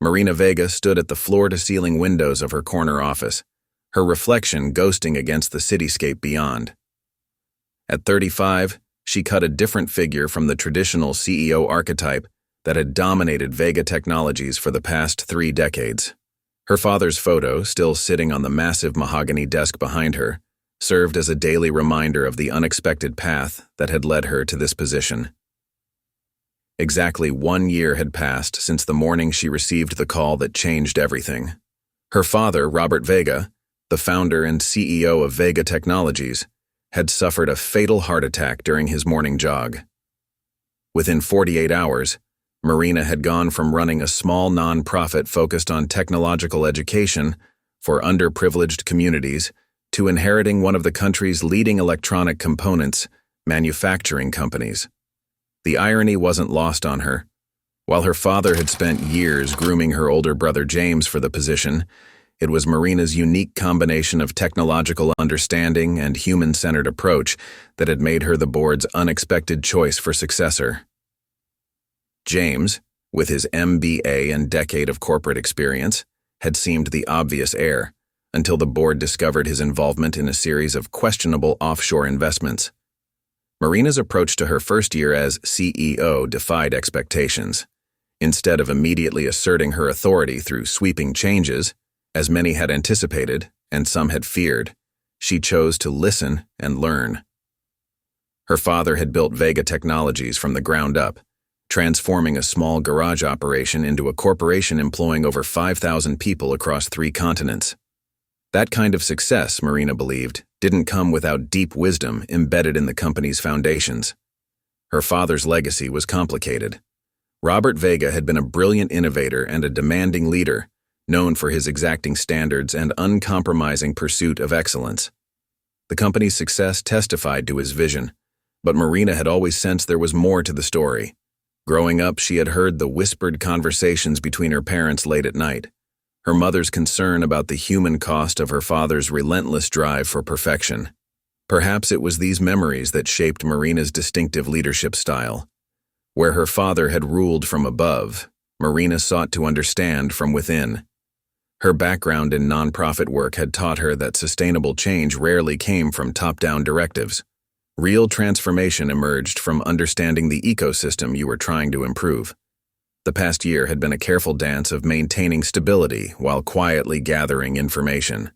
Marina Vega stood at the floor-to-ceiling windows of her corner office, her reflection ghosting against the cityscape beyond. At 35, she cut a different figure from the traditional CEO archetype that had dominated Vega Technologies for the past 3 decades. Her father's photo, still sitting on the massive mahogany desk behind her, served as a daily reminder of the unexpected path that had led her to this position. Exactly 1 year had passed since the morning she received the call that changed everything. Her father, Robert Vega, the founder and CEO of Vega Technologies, had suffered a fatal heart attack during his morning jog. Within 48 hours, Marina had gone from running a small non-profit focused on technological education for underprivileged communities to inheriting one of the country's leading electronic components manufacturing companies. The irony wasn't lost on her. While her father had spent years grooming her older brother James for the position, it was Marina's unique combination of technological understanding and human-centered approach that had made her the board's unexpected choice for successor. James, with his MBA and decade of corporate experience, had seemed the obvious heir, until the board discovered his involvement in a series of questionable offshore investments. Marina's approach to her first year as CEO defied expectations. Instead of immediately asserting her authority through sweeping changes, as many had anticipated and some had feared, she chose to listen and learn. Her father had built Vega Technologies from the ground up, transforming a small garage operation into a corporation employing over 5,000 people across 3 continents. That kind of success, Marina believed, didn't come without deep wisdom embedded in the company's foundations. Her father's legacy was complicated. Robert Vega had been a brilliant innovator and a demanding leader, known for his exacting standards and uncompromising pursuit of excellence. The company's success testified to his vision, but Marina had always sensed there was more to the story. Growing up, she had heard the whispered conversations between her parents late at night, her mother's concern about the human cost of her father's relentless drive for perfection. Perhaps it was these memories that shaped Marina's distinctive leadership style. Where her father had ruled from above, Marina sought to understand from within. Her background in nonprofit work had taught her that sustainable change rarely came from top-down directives. Real transformation emerged from understanding the ecosystem you were trying to improve. The past year had been a careful dance of maintaining stability while quietly gathering information.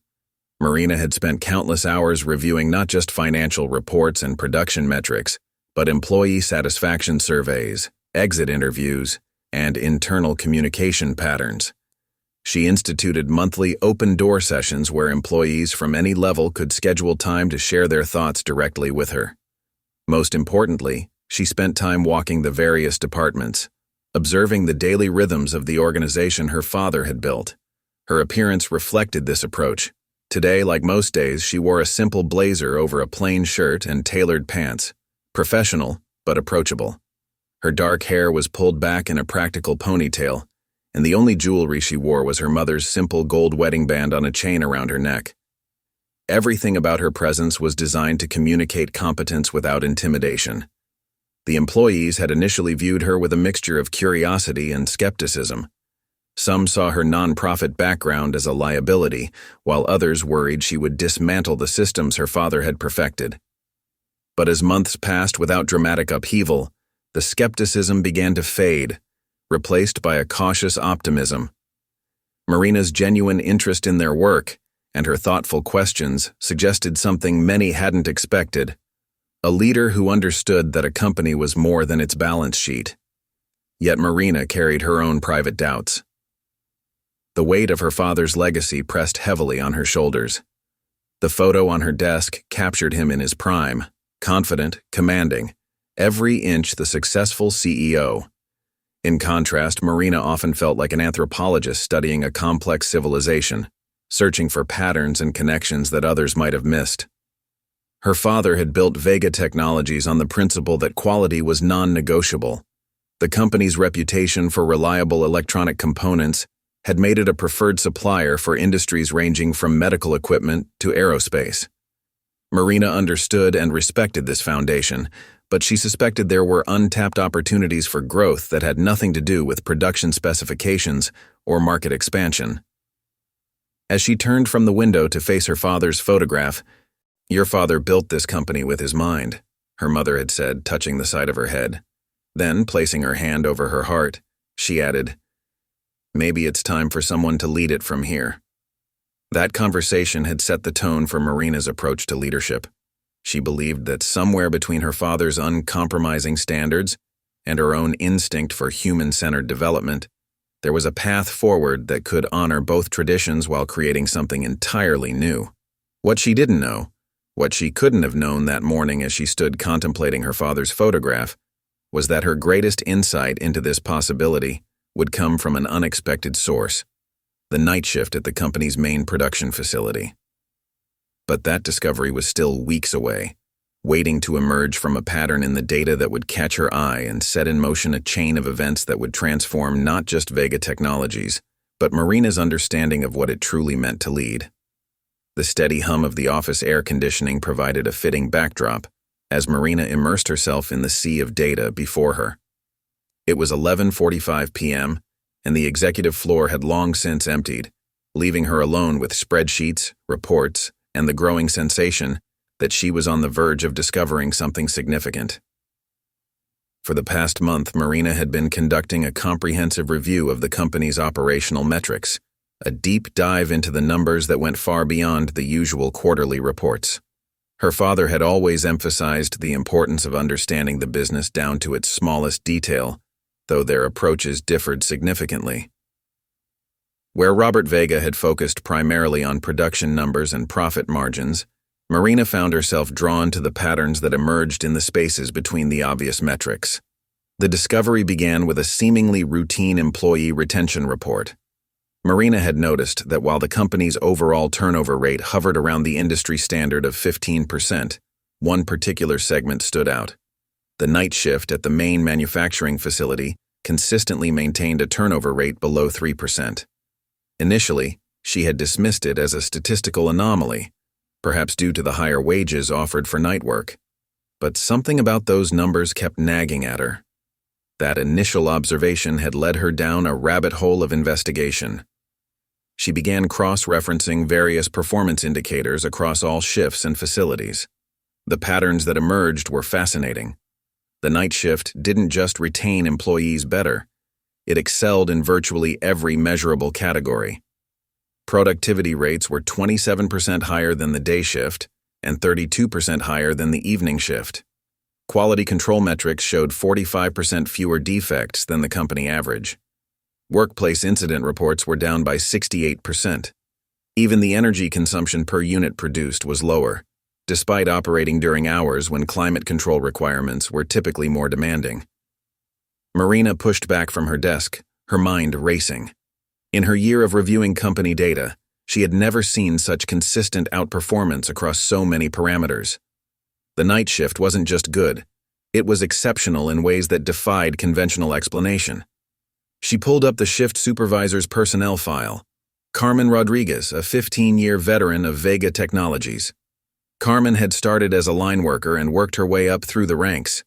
Marina had spent countless hours reviewing not just financial reports and production metrics, but employee satisfaction surveys, exit interviews, and internal communication patterns. She instituted monthly open-door sessions where employees from any level could schedule time to share their thoughts directly with her. Most importantly, she spent time walking the various departments, observing the daily rhythms of the organization her father had built. Her appearance reflected this approach. Today, like most days, she wore a simple blazer over a plain shirt and tailored pants, professional but approachable. Her dark hair was pulled back in a practical ponytail, and the only jewelry she wore was her mother's simple gold wedding band on a chain around her neck. Everything about her presence was designed to communicate competence without intimidation. The employees had initially viewed her with a mixture of curiosity and skepticism. Some saw her nonprofit background as a liability, while others worried she would dismantle the systems her father had perfected. But as months passed without dramatic upheaval, the skepticism began to fade, replaced by a cautious optimism. Marina's genuine interest in their work and her thoughtful questions suggested something many hadn't expected: a leader who understood that a company was more than its balance sheet. Yet Marina carried her own private doubts. The weight of her father's legacy pressed heavily on her shoulders. The photo on her desk captured him in his prime, confident, commanding, every inch the successful CEO. In contrast, Marina often felt like an anthropologist studying a complex civilization, searching for patterns and connections that others might have missed. Her father had built Vega Technologies on the principle that quality was non-negotiable. The company's reputation for reliable electronic components had made it a preferred supplier for industries ranging from medical equipment to aerospace. Marina understood and respected this foundation, but she suspected there were untapped opportunities for growth that had nothing to do with production specifications or market expansion. As she turned from the window to face her father's photograph, "Your father built this company with his mind," her mother had said, touching the side of her head. Then, placing her hand over her heart, she added, "Maybe it's time for someone to lead it from here." That conversation had set the tone for Marina's approach to leadership. She believed that somewhere between her father's uncompromising standards and her own instinct for human-centered development, there was a path forward that could honor both traditions while creating something entirely new. What she didn't know, what she couldn't have known that morning as she stood contemplating her father's photograph, was that her greatest insight into this possibility would come from an unexpected source: the night shift at the company's main production facility. But that discovery was still weeks away, waiting to emerge from a pattern in the data that would catch her eye and set in motion a chain of events that would transform not just Vega Technologies, but Marina's understanding of what it truly meant to lead. The steady hum of the office air conditioning provided a fitting backdrop as Marina immersed herself in the sea of data before her. It was 11:45 p.m., and the executive floor had long since emptied, leaving her alone with spreadsheets, reports, and the growing sensation that she was on the verge of discovering something significant. For the past month, Marina had been conducting a comprehensive review of the company's operational metrics, a deep dive into the numbers that went far beyond the usual quarterly reports. Her father had always emphasized the importance of understanding the business down to its smallest detail, though their approaches differed significantly. Where Robert Vega had focused primarily on production numbers and profit margins, Marina found herself drawn to the patterns that emerged in the spaces between the obvious metrics. The discovery began with a seemingly routine employee retention report. Marina had noticed that while the company's overall turnover rate hovered around the industry standard of 15%, one particular segment stood out. The night shift at the main manufacturing facility consistently maintained a turnover rate below 3%. Initially, she had dismissed it as a statistical anomaly, perhaps due to the higher wages offered for night work. But something about those numbers kept nagging at her. That initial observation had led her down a rabbit hole of investigation. She began cross-referencing various performance indicators across all shifts and facilities. The patterns that emerged were fascinating. The night shift didn't just retain employees better, it excelled in virtually every measurable category. Productivity rates were 27% higher than the day shift and 32% higher than the evening shift. Quality control metrics showed 45% fewer defects than the company average. Workplace incident reports were down by 68%. Even the energy consumption per unit produced was lower, despite operating during hours when climate control requirements were typically more demanding. Marina pushed back from her desk, her mind racing. In her year of reviewing company data, she had never seen such consistent outperformance across so many parameters. The night shift wasn't just good, it was exceptional in ways that defied conventional explanation. She pulled up the shift supervisor's personnel file. Carmen Rodriguez, a 15-year veteran of Vega Technologies. Carmen had started as a line worker and worked her way up through the ranks.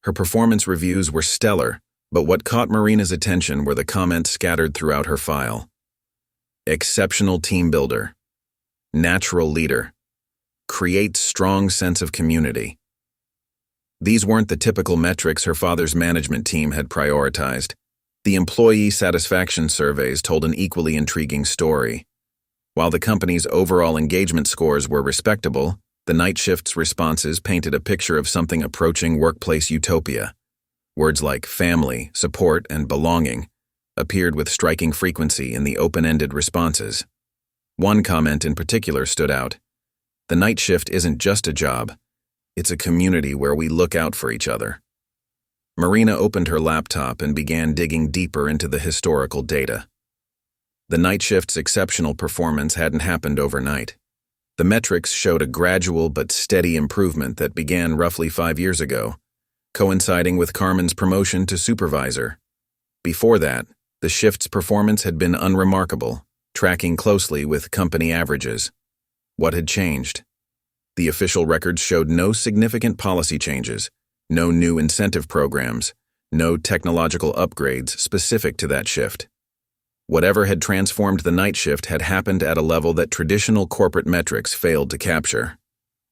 Her performance reviews were stellar, but what caught Marina's attention were the comments scattered throughout her file. Exceptional team builder. Natural leader. Creates strong sense of community. These weren't the typical metrics her father's management team had prioritized. The employee satisfaction surveys told an equally intriguing story. While the company's overall engagement scores were respectable, the night shift's responses painted a picture of something approaching workplace utopia. Words like family, support, and belonging appeared with striking frequency in the open-ended responses. One comment in particular stood out. The night shift isn't just a job, it's a community where we look out for each other. Marina opened her laptop and began digging deeper into the historical data. The night shift's exceptional performance hadn't happened overnight. The metrics showed a gradual but steady improvement that began roughly 5 years ago, coinciding with Carmen's promotion to supervisor. Before that, the shift's performance had been unremarkable, tracking closely with company averages. What had changed? The official records showed no significant policy changes, no new incentive programs, no technological upgrades specific to that shift. Whatever had transformed the night shift had happened at a level that traditional corporate metrics failed to capture.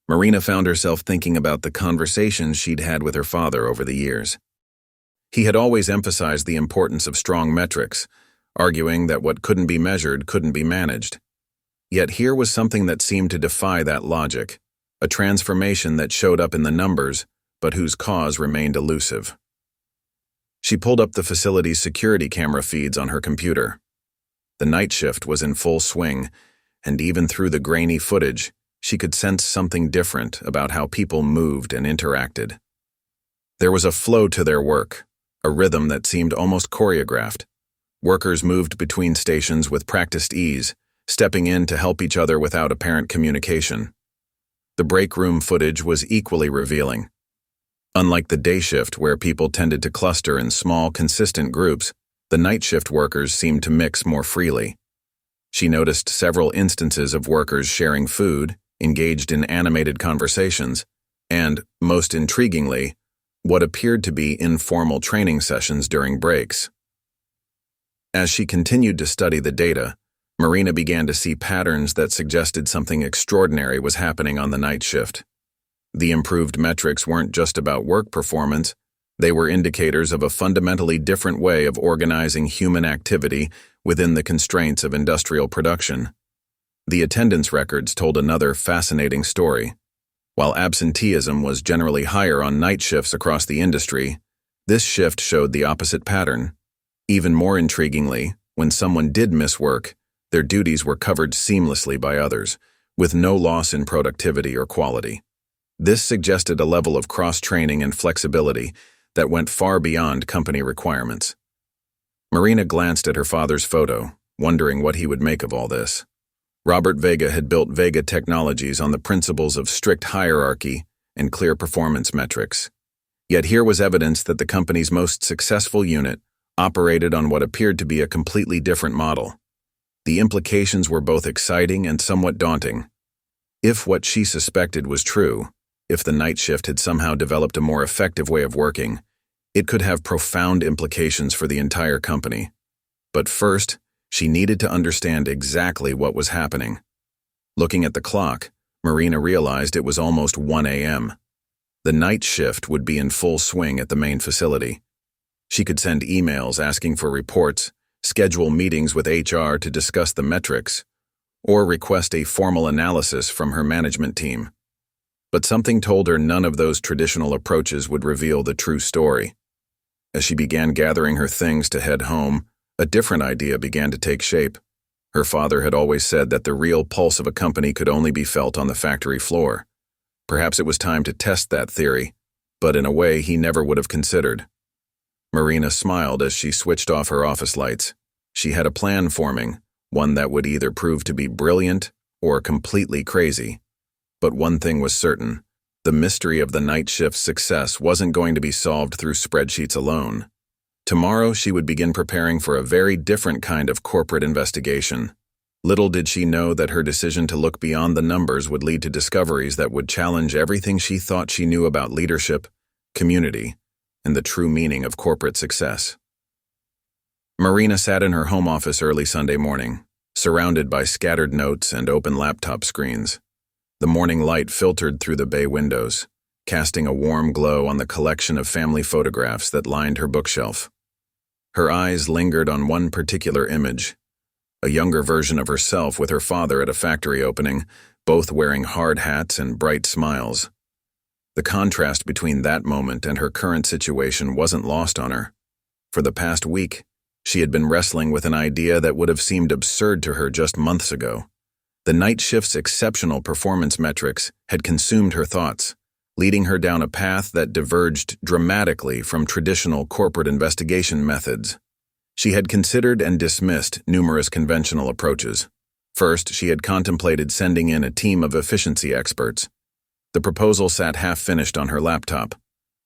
Marina found herself thinking about the conversations she'd had with her father over the years. He had always emphasized the importance of strong metrics, arguing that what couldn't be measured couldn't be managed. Yet here was something that seemed to defy that logic, a transformation that showed up in the numbers, but whose cause remained elusive. She pulled up the facility's security camera feeds on her computer. The night shift was in full swing, and even through the grainy footage, she could sense something different about how people moved and interacted. There was a flow to their work, a rhythm that seemed almost choreographed. Workers moved between stations with practiced ease, stepping in to help each other without apparent communication. The break room footage was equally revealing. Unlike the day shift where people tended to cluster in small, consistent groups, the night shift workers seemed to mix more freely. She noticed several instances of workers sharing food, engaged in animated conversations, and, most intriguingly, what appeared to be informal training sessions during breaks. As she continued to study the data, Marina began to see patterns that suggested something extraordinary was happening on the night shift. The improved metrics weren't just about work performance, they were indicators of a fundamentally different way of organizing human activity within the constraints of industrial production. The attendance records told another fascinating story. While absenteeism was generally higher on night shifts across the industry, this shift showed the opposite pattern. Even more intriguingly, when someone did miss work, their duties were covered seamlessly by others, with no loss in productivity or quality. This suggested a level of cross-training and flexibility that went far beyond company requirements. Marina glanced at her father's photo, wondering what he would make of all this. Robert Vega had built Vega Technologies on the principles of strict hierarchy and clear performance metrics. Yet here was evidence that the company's most successful unit operated on what appeared to be a completely different model. The implications were both exciting and somewhat daunting. If what she suspected was true, if the night shift had somehow developed a more effective way of working, it could have profound implications for the entire company. But first, she needed to understand exactly what was happening. Looking at the clock, Marina realized it was almost 1 a.m. The night shift would be in full swing at the main facility. She could send emails asking for reports, schedule meetings with HR to discuss the metrics, or request a formal analysis from her management team. But something told her none of those traditional approaches would reveal the true story. As she began gathering her things to head home, a different idea began to take shape. Her father had always said that the real pulse of a company could only be felt on the factory floor. Perhaps it was time to test that theory, but in a way he never would have considered. Marina smiled as she switched off her office lights. She had a plan forming, one that would either prove to be brilliant or completely crazy. But one thing was certain, the mystery of the night shift's success wasn't going to be solved through spreadsheets alone. Tomorrow she would begin preparing for a very different kind of corporate investigation. Little did she know that her decision to look beyond the numbers would lead to discoveries that would challenge everything she thought she knew about leadership, community, and the true meaning of corporate success. Marina sat in her home office early Sunday morning, surrounded by scattered notes and open laptop screens. The morning light filtered through the bay windows, casting a warm glow on the collection of family photographs that lined her bookshelf. Her eyes lingered on one particular image, a younger version of herself with her father at a factory opening, both wearing hard hats and bright smiles. The contrast between that moment and her current situation wasn't lost on her. For the past week, she had been wrestling with an idea that would have seemed absurd to her just months ago. The night shift's exceptional performance metrics had consumed her thoughts, leading her down a path that diverged dramatically from traditional corporate investigation methods. She had considered and dismissed numerous conventional approaches. First, she had contemplated sending in a team of efficiency experts. The proposal sat half-finished on her laptop,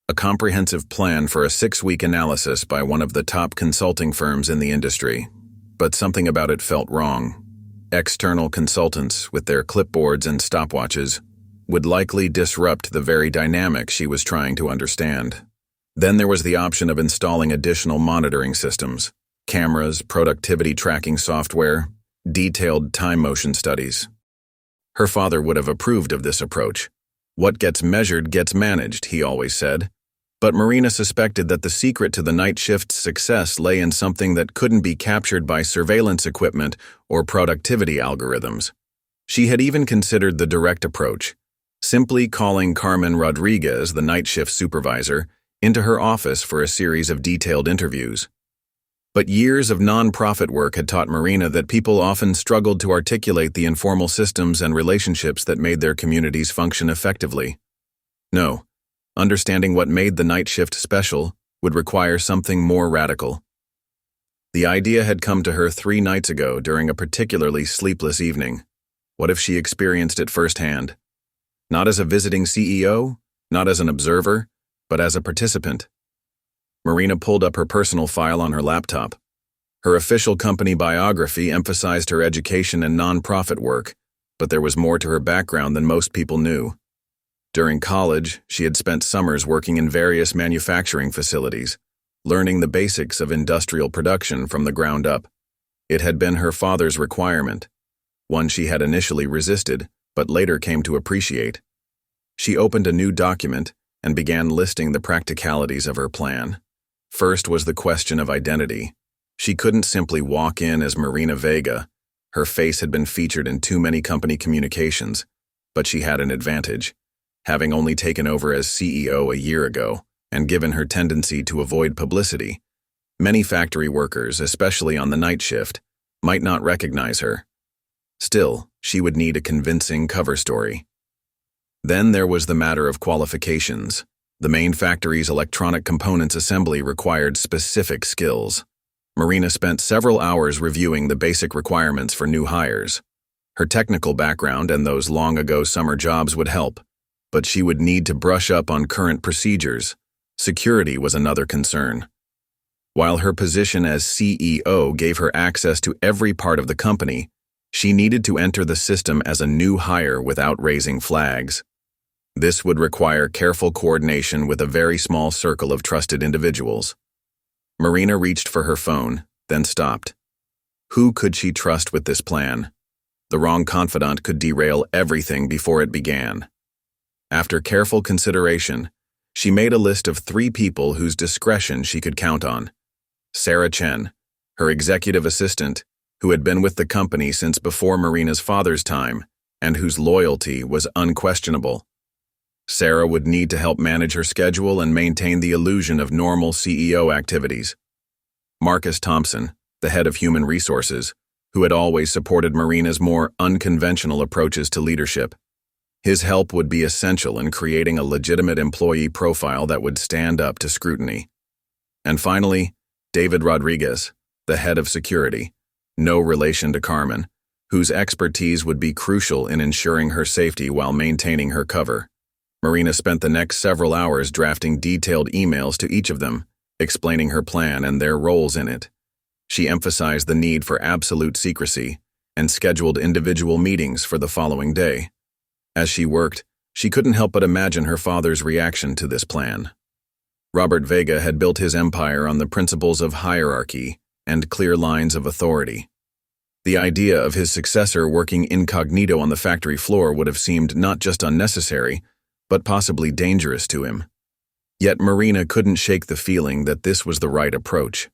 a comprehensive plan for a 6-week analysis by one of the top consulting firms in the industry. But something about it felt wrong. External consultants, with their clipboards and stopwatches, would likely disrupt the very dynamic she was trying to understand. Then there was the option of installing additional monitoring systems, cameras, productivity tracking software, detailed time motion studies. Her father would have approved of this approach. What gets measured gets managed, he always said. But Marina suspected that the secret to the night shift's success lay in something that couldn't be captured by surveillance equipment or productivity algorithms. She had even considered the direct approach, simply calling Carmen Rodriguez, the night shift supervisor, into her office for a series of detailed interviews. But years of non-profit work had taught Marina that people often struggled to articulate the informal systems and relationships that made their communities function effectively. No. Understanding what made the night shift special would require something more radical. The idea had come to her 3 nights ago during a particularly sleepless evening. What if she experienced it firsthand? Not as a visiting CEO, not as an observer, but as a participant. Marina pulled up her personal file on her laptop. Her official company biography emphasized her education and nonprofit work, but there was more to her background than most people knew. During college, she had spent summers working in various manufacturing facilities, learning the basics of industrial production from the ground up. It had been her father's requirement, one she had initially resisted, but later came to appreciate. She opened a new document and began listing the practicalities of her plan. First was the question of identity. She couldn't simply walk in as Marina Vega. Her face had been featured in too many company communications, but she had an advantage. Having only taken over as CEO a year ago, and given her tendency to avoid publicity, many factory workers, especially on the night shift, might not recognize her. Still, she would need a convincing cover story. Then there was the matter of qualifications. The main factory's electronic components assembly required specific skills. Marina spent several hours reviewing the basic requirements for new hires. Her technical background and those long-ago summer jobs would help, but she would need to brush up on current procedures. Security was another concern. While her position as CEO gave her access to every part of the company, she needed to enter the system as a new hire without raising flags. This would require careful coordination with a very small circle of trusted individuals. Marina reached for her phone, then stopped. Who could she trust with this plan? The wrong confidant could derail everything before it began. After careful consideration, she made a list of 3 people whose discretion she could count on. Sarah Chen, her executive assistant, who had been with the company since before Marina's father's time, and whose loyalty was unquestionable. Sarah would need to help manage her schedule and maintain the illusion of normal CEO activities. Marcus Thompson, the head of human resources, who had always supported Marina's more unconventional approaches to leadership. His help would be essential in creating a legitimate employee profile that would stand up to scrutiny. And finally, David Rodriguez, the head of security, no relation to Carmen, whose expertise would be crucial in ensuring her safety while maintaining her cover. Marina spent the next several hours drafting detailed emails to each of them, explaining her plan and their roles in it. She emphasized the need for absolute secrecy and scheduled individual meetings for the following day. As she worked, she couldn't help but imagine her father's reaction to this plan. Robert Vega had built his empire on the principles of hierarchy and clear lines of authority. The idea of his successor working incognito on the factory floor would have seemed not just unnecessary, but possibly dangerous to him. Yet Marina couldn't shake the feeling that this was the right approach.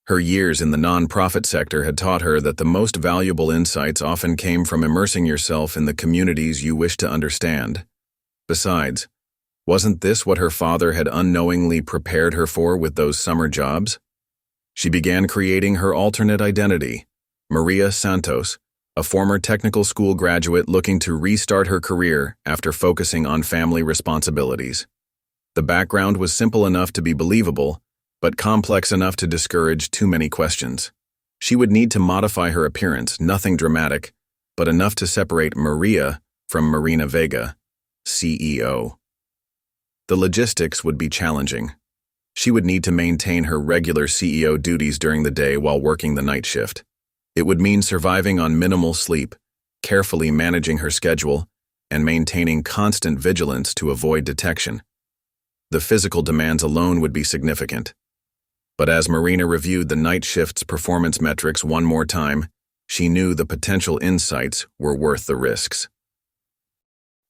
Her years in the non-profit sector had taught her that the most valuable insights often came from immersing yourself in the communities you wish to understand. Besides, wasn't this what her father had unknowingly prepared her for with those summer jobs? She began creating her alternate identity, Maria Santos, a former technical school graduate looking to restart her career after focusing on family responsibilities. The background was simple enough to be believable, but complex enough to discourage too many questions. She would need to modify her appearance, nothing dramatic, but enough to separate Maria from Marina Vega, CEO. The logistics would be challenging. She would need to maintain her regular CEO duties during the day while working the night shift. It would mean surviving on minimal sleep, carefully managing her schedule, and maintaining constant vigilance to avoid detection. The physical demands alone would be significant. But as Marina reviewed the night shift's performance metrics one more time, she knew the potential insights were worth the risks.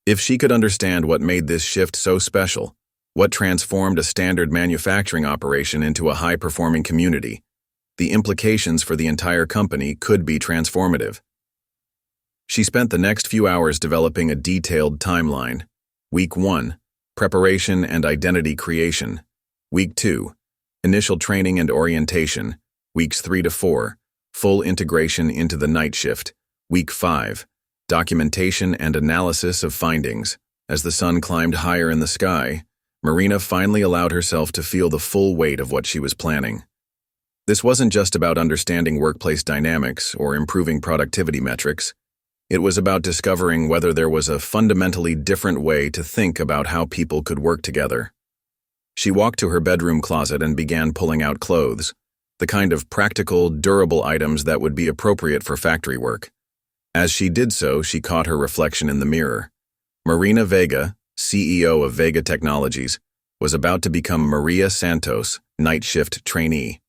If she could understand what made this shift so special, what transformed a standard manufacturing operation into a high-performing community, the implications for the entire company could be transformative. She spent the next few hours developing a detailed timeline. Week 1, preparation and identity creation. Week 2, initial training and orientation. Weeks 3 to 4, full integration into the night shift. Week 5, documentation and analysis of findings. As the sun climbed higher in the sky, Marina finally allowed herself to feel the full weight of what she was planning. This wasn't just about understanding workplace dynamics or improving productivity metrics. It was about discovering whether there was a fundamentally different way to think about how people could work together. She walked to her bedroom closet and began pulling out clothes, the kind of practical, durable items that would be appropriate for factory work. As she did so, she caught her reflection in the mirror. Marina Vega, CEO of Vega Technologies, was about to become Maria Santos, night shift trainee.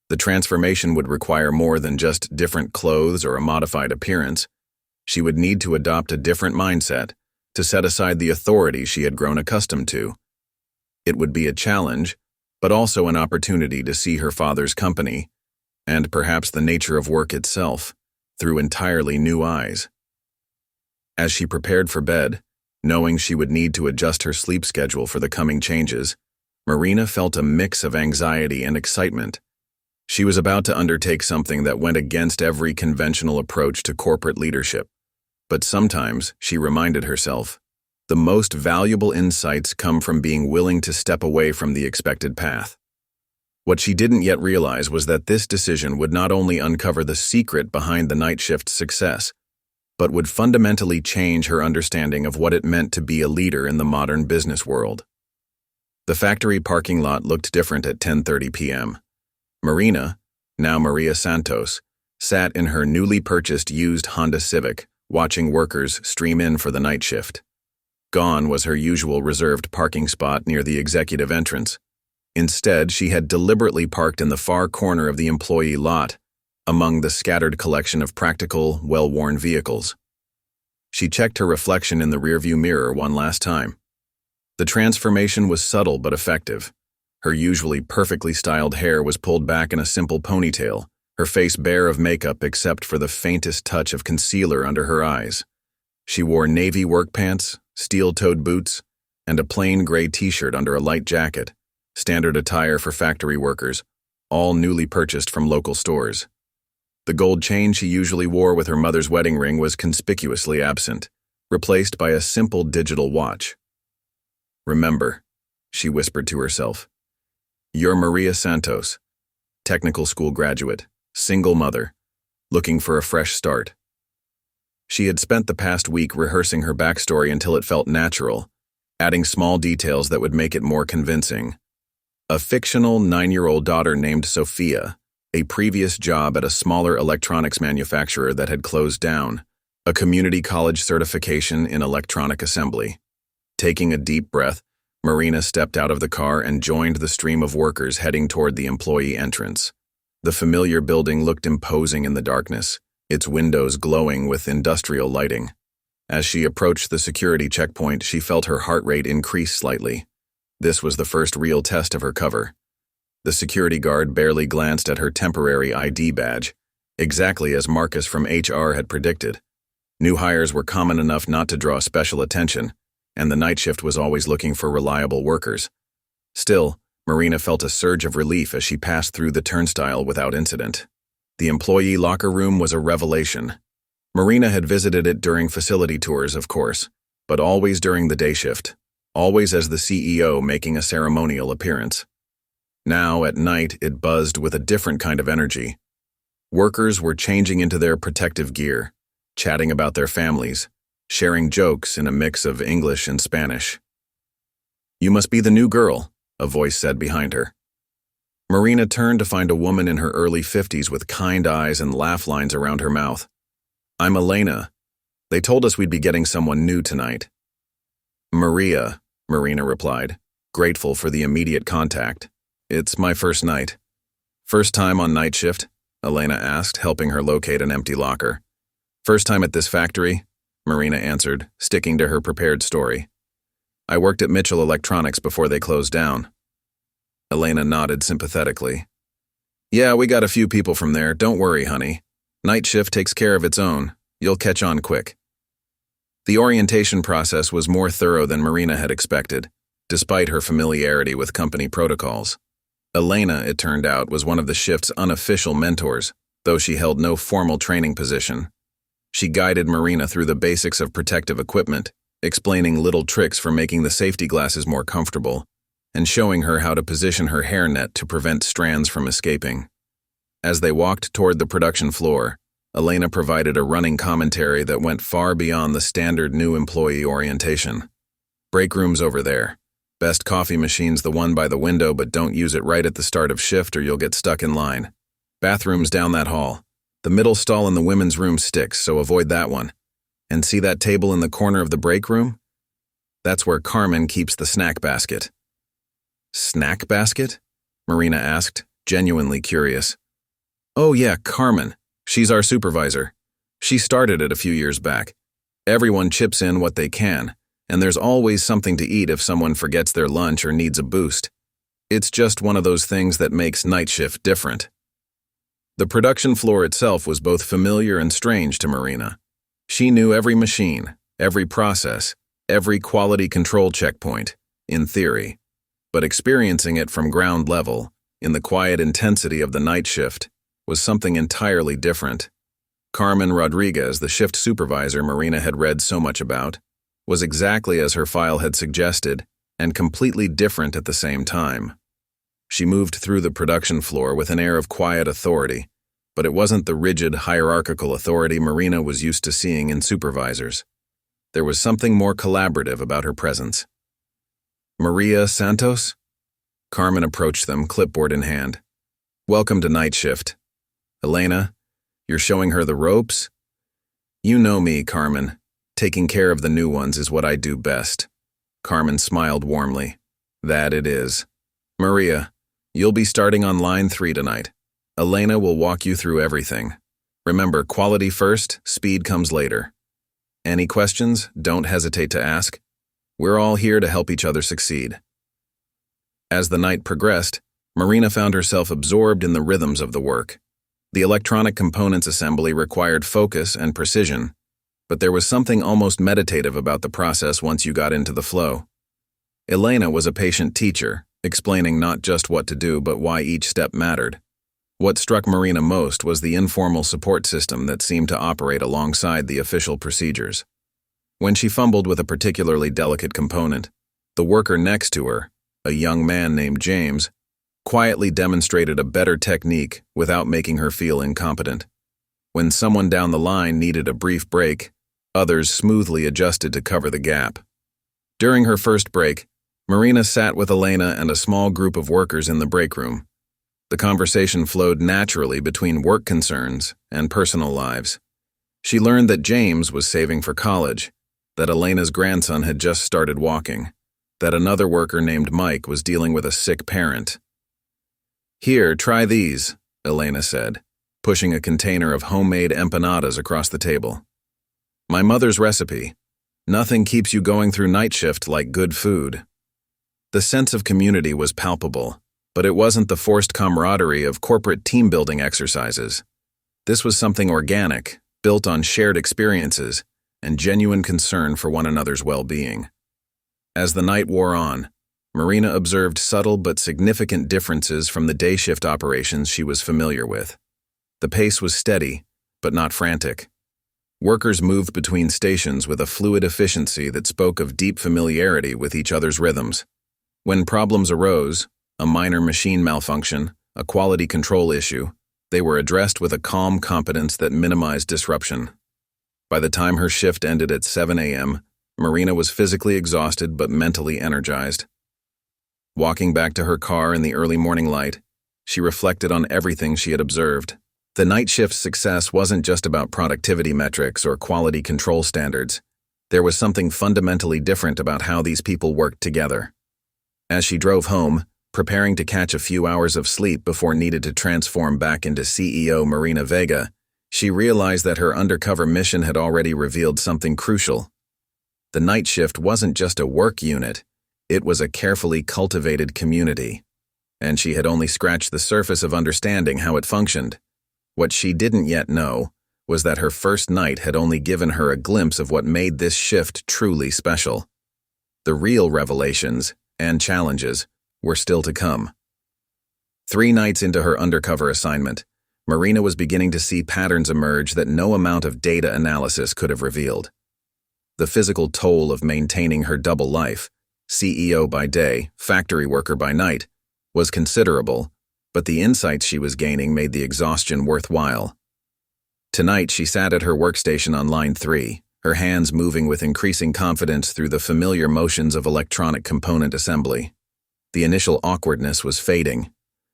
The transformation would require more than just different clothes or a modified appearance. She would need to adopt a different mindset, to set aside the authority she had grown accustomed to. It would be a challenge, but also an opportunity to see her father's company, and perhaps the nature of work itself, through entirely new eyes. As she prepared for bed, knowing she would need to adjust her sleep schedule for the coming changes, Marina felt a mix of anxiety and excitement. She was about to undertake something that went against every conventional approach to corporate leadership. But sometimes, she reminded herself, the most valuable insights come from being willing to step away from the expected path. What she didn't yet realize was that this decision would not only uncover the secret behind the night shift's success, but would fundamentally change her understanding of what it meant to be a leader in the modern business world. The factory parking lot looked different at 10:30 p.m. Marina, now Maria Santos, sat in her newly purchased used Honda Civic, watching workers stream in for the night shift. Gone was her usual reserved parking spot near the executive entrance. Instead, she had deliberately parked in the far corner of the employee lot, among the scattered collection of practical, well-worn vehicles. She checked her reflection in the rearview mirror one last time. The transformation was subtle but effective. Her usually perfectly styled hair was pulled back in a simple ponytail, her face bare of makeup except for the faintest touch of concealer under her eyes. She wore navy work pants, steel-toed boots, and a plain gray t-shirt under a light jacket, standard attire for factory workers, all newly purchased from local stores. The gold chain she usually wore with her mother's wedding ring was conspicuously absent, replaced by a simple digital watch. "Remember," she whispered to herself, "you're Maria Santos, technical school graduate, single mother, looking for a fresh start." She had spent the past week rehearsing her backstory until it felt natural, adding small details that would make it more convincing. A fictional 9-year-old daughter named Sophia, a previous job at a smaller electronics manufacturer that had closed down, a community college certification in electronic assembly. Taking a deep breath, Marina stepped out of the car and joined the stream of workers heading toward the employee entrance. The familiar building looked imposing in the darkness, its windows glowing with industrial lighting. As she approached the security checkpoint, she felt her heart rate increase slightly. This was the first real test of her cover. The security guard barely glanced at her temporary ID badge, exactly as Marcus from HR had predicted. New hires were common enough not to draw special attention, and the night shift was always looking for reliable workers. Still, Marina felt a surge of relief as she passed through the turnstile without incident. The employee locker room was a revelation. Marina had visited it during facility tours, of course, but always during the day shift, always as the CEO making a ceremonial appearance. Now, at night, it buzzed with a different kind of energy. Workers were changing into their protective gear, chatting about their families, sharing jokes in a mix of English and Spanish. "You must be the new girl," a voice said behind her. Marina turned to find a woman in her early 50s with kind eyes and laugh lines around her mouth. "I'm Elena. They told us we'd be getting someone new tonight." "Maria," Marina replied, grateful for the immediate contact. "It's my first night." First time on night shift? Elena asked, helping her locate an empty locker. First time at this factory? Marina answered, sticking to her prepared story. I worked at Mitchell Electronics before they closed down. Elena nodded sympathetically. Yeah, we got a few people from there, don't worry, honey. Night shift takes care of its own. You'll catch on quick. The orientation process was more thorough than Marina had expected, despite her familiarity with company protocols. Elena, it turned out, was one of the shift's unofficial mentors, though she held no formal training position. She guided Marina through the basics of protective equipment, explaining little tricks for making the safety glasses more comfortable, and showing her how to position her hairnet to prevent strands from escaping. As they walked toward the production floor, Elena provided a running commentary that went far beyond the standard new employee orientation. Break room's over there. Best coffee machine's the one by the window, but don't use it right at the start of shift or you'll get stuck in line. Bathroom's down that hall. The middle stall in the women's room sticks, so avoid that one. And see that table in the corner of the break room? That's where Carmen keeps the snack basket. Snack basket? Marina asked, genuinely curious. Oh yeah, Carmen. She's our supervisor. She started it a few years back. Everyone chips in what they can, and there's always something to eat if someone forgets their lunch or needs a boost. It's just one of those things that makes night shift different. The production floor itself was both familiar and strange to Marina. She knew every machine, every process, every quality control checkpoint, in theory. But experiencing it from ground level, in the quiet intensity of the night shift, was something entirely different. Carmen Rodriguez, the shift supervisor Marina had read so much about, was exactly as her file had suggested, and completely different at the same time. She moved through the production floor with an air of quiet authority, but it wasn't the rigid, hierarchical authority Marina was used to seeing in supervisors. There was something more collaborative about her presence. Maria Santos? Carmen approached them, clipboard in hand. Welcome to night shift. Elena, you're showing her the ropes? You know me, Carmen. Taking care of the new ones is what I do best. Carmen smiled warmly. That it is. Maria, you'll be starting on line 3 tonight. Elena will walk you through everything. Remember, quality first, speed comes later. Any questions? Don't hesitate to ask. We're all here to help each other succeed. As the night progressed, Marina found herself absorbed in the rhythms of the work. The electronic components assembly required focus and precision, but there was something almost meditative about the process once you got into the flow. Elena was a patient teacher, explaining not just what to do but why each step mattered. What struck Marina most was the informal support system that seemed to operate alongside the official procedures. When she fumbled with a particularly delicate component, the worker next to her, a young man named James, quietly demonstrated a better technique without making her feel incompetent. When someone down the line needed a brief break, others smoothly adjusted to cover the gap. During her first break, Marina sat with Elena and a small group of workers in the break room. The conversation flowed naturally between work concerns and personal lives. She learned that James was saving for college, that Elena's grandson had just started walking, that another worker named Mike was dealing with a sick parent. Here, try these, Elena said, pushing a container of homemade empanadas across the table. My mother's recipe. Nothing keeps you going through night shift like good food. The sense of community was palpable, but it wasn't the forced camaraderie of corporate team-building exercises. This was something organic, built on shared experiences and genuine concern for one another's well-being. As the night wore on, Marina observed subtle but significant differences from the day shift operations she was familiar with. The pace was steady, but not frantic. Workers moved between stations with a fluid efficiency that spoke of deep familiarity with each other's rhythms. When problems arose, a minor machine malfunction, a quality control issue, they were addressed with a calm competence that minimized disruption. By the time her shift ended at 7 a.m., Marina was physically exhausted but mentally energized. Walking back to her car in the early morning light, she reflected on everything she had observed. The night shift's success wasn't just about productivity metrics or quality control standards. There was something fundamentally different about how these people worked together. As she drove home, Preparing to catch a few hours of sleep before needed to transform back into CEO Marina Vega, she realized that her undercover mission had already revealed something crucial. The night shift wasn't just a work unit, it was a carefully cultivated community. And she had only scratched the surface of understanding how it functioned. What she didn't yet know was that her first night had only given her a glimpse of what made this shift truly special. The real revelations and challenges were still to come. 3 nights into her undercover assignment, Marina was beginning to see patterns emerge that no amount of data analysis could have revealed. The physical toll of maintaining her double life, CEO by day, factory worker by night, was considerable, but the insights she was gaining made the exhaustion worthwhile. Tonight, she sat at her workstation on line 3, her hands moving with increasing confidence through the familiar motions of electronic component assembly. The initial awkwardness was fading,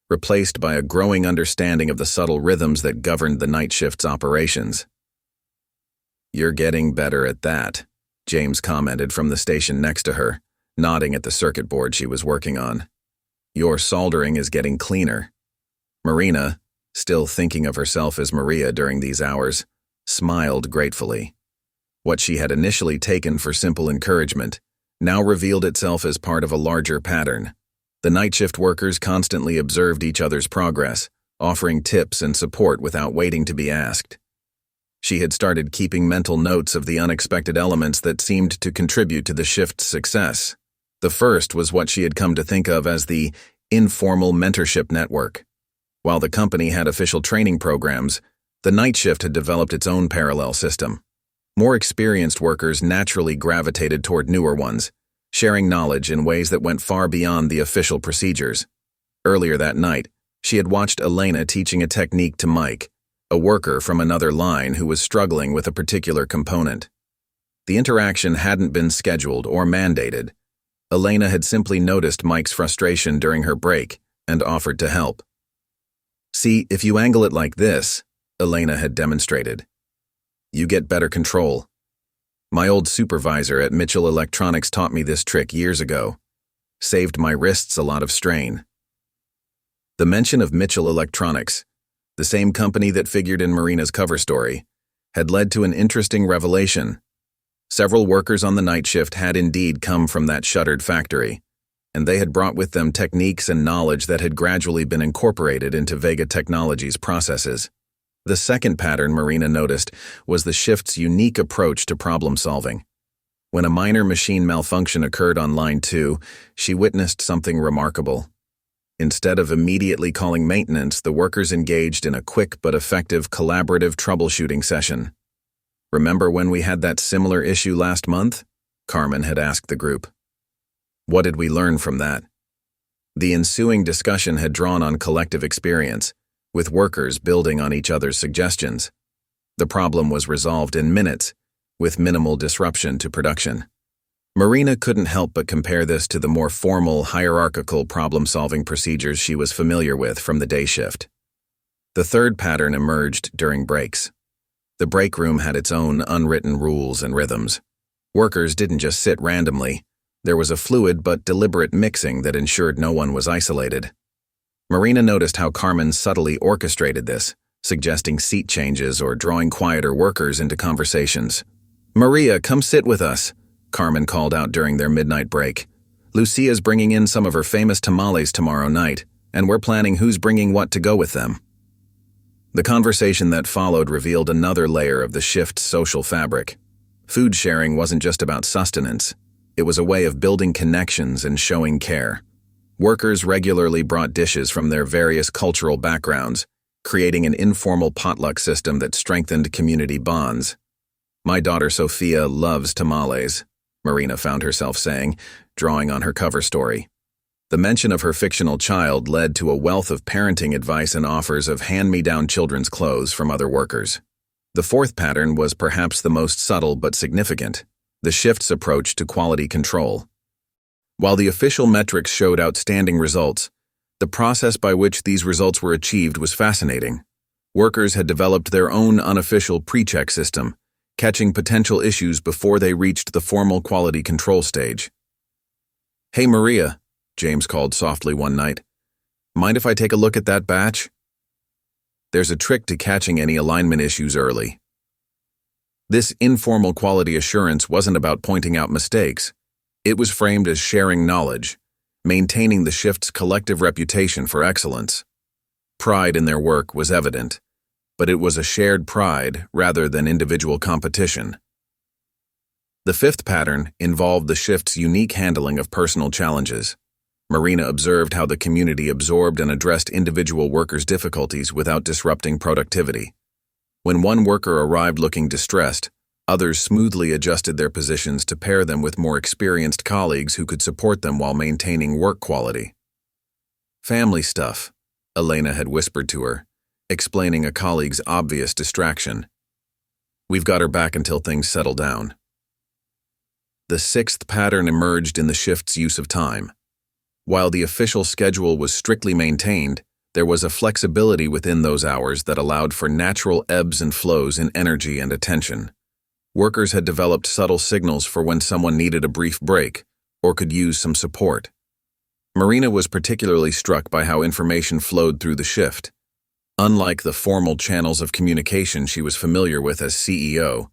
replaced by a growing understanding of the subtle rhythms that governed the night shift's operations. "You're getting better at that," James commented from the station next to her, nodding at the circuit board she was working on. "Your soldering is getting cleaner." Marina, still thinking of herself as Maria during these hours, smiled gratefully. What she had initially taken for simple encouragement now revealed itself as part of a larger pattern. The night shift workers constantly observed each other's progress, offering tips and support without waiting to be asked. She had started keeping mental notes of the unexpected elements that seemed to contribute to the shift's success. The first was what she had come to think of as the informal mentorship network. While the company had official training programs, the night shift had developed its own parallel system. More experienced workers naturally gravitated toward newer ones, sharing knowledge in ways that went far beyond the official procedures. Earlier that night, she had watched Elena teaching a technique to Mike, a worker from another line who was struggling with a particular component. The interaction hadn't been scheduled or mandated. Elena had simply noticed Mike's frustration during her break and offered to help. "See, if you angle it like this," Elena had demonstrated, "you get better control. My old supervisor at Mitchell Electronics taught me this trick years ago. Saved my wrists a lot of strain." The mention of Mitchell Electronics, the same company that figured in Marina's cover story, had led to an interesting revelation. Several workers on the night shift had indeed come from that shuttered factory, and they had brought with them techniques and knowledge that had gradually been incorporated into Vega Technologies' processes. The second pattern Marina noticed was the shift's unique approach to problem solving. When a minor machine malfunction occurred on line 2, she witnessed something remarkable. Instead of immediately calling maintenance, the workers engaged in a quick but effective collaborative troubleshooting session. "Remember when we had that similar issue last month?" Carmen had asked the group. "What did we learn from that?" The ensuing discussion had drawn on collective experience, with workers building on each other's suggestions. The problem was resolved in minutes, with minimal disruption to production. Marina couldn't help but compare this to the more formal, hierarchical problem-solving procedures she was familiar with from the day shift. The third pattern emerged during breaks. The break room had its own unwritten rules and rhythms. Workers didn't just sit randomly. There was a fluid but deliberate mixing that ensured no one was isolated. Marina noticed how Carmen subtly orchestrated this, suggesting seat changes or drawing quieter workers into conversations. "Maria, come sit with us," Carmen called out during their midnight break. "Lucia's bringing in some of her famous tamales tomorrow night, and we're planning who's bringing what to go with them." The conversation that followed revealed another layer of the shift's social fabric. Food sharing wasn't just about sustenance. It was a way of building connections and showing care. Workers regularly brought dishes from their various cultural backgrounds, creating an informal potluck system that strengthened community bonds. "My daughter Sophia loves tamales," Marina found herself saying, drawing on her cover story. The mention of her fictional child led to a wealth of parenting advice and offers of hand-me-down children's clothes from other workers. The fourth pattern was perhaps the most subtle but significant: the shift's approach to quality control. While the official metrics showed outstanding results, the process by which these results were achieved was fascinating. Workers had developed their own unofficial pre-check system, catching potential issues before they reached the formal quality control stage. "Hey Maria," James called softly one night. "Mind if I take a look at that batch?" There's a trick to catching any alignment issues early. This informal quality assurance wasn't about pointing out mistakes. It was framed as sharing knowledge, maintaining the shift's collective reputation for excellence. Pride in their work was evident, but it was a shared pride rather than individual competition. The fifth pattern involved the shift's unique handling of personal challenges. Marina observed how the community absorbed and addressed individual workers' difficulties without disrupting productivity. When one worker arrived looking distressed, others smoothly adjusted their positions to pair them with more experienced colleagues who could support them while maintaining work quality. "Family stuff," Elena had whispered to her, explaining a colleague's obvious distraction. "We've got her back until things settle down." The sixth pattern emerged in the shift's use of time. While the official schedule was strictly maintained, there was a flexibility within those hours that allowed for natural ebbs and flows in energy and attention. Workers had developed subtle signals for when someone needed a brief break or could use some support. Marina was particularly struck by how information flowed through the shift. Unlike the formal channels of communication she was familiar with as CEO,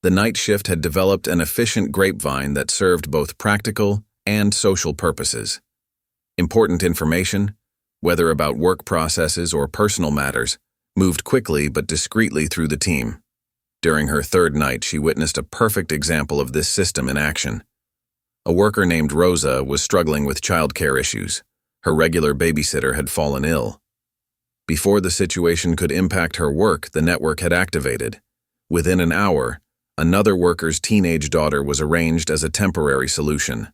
the night shift had developed an efficient grapevine that served both practical and social purposes. Important information, whether about work processes or personal matters, moved quickly but discreetly through the team. During her third night, she witnessed a perfect example of this system in action. A worker named Rosa was struggling with childcare issues. Her regular babysitter had fallen ill. Before the situation could impact her work, the network had activated. Within an hour, another worker's teenage daughter was arranged as a temporary solution.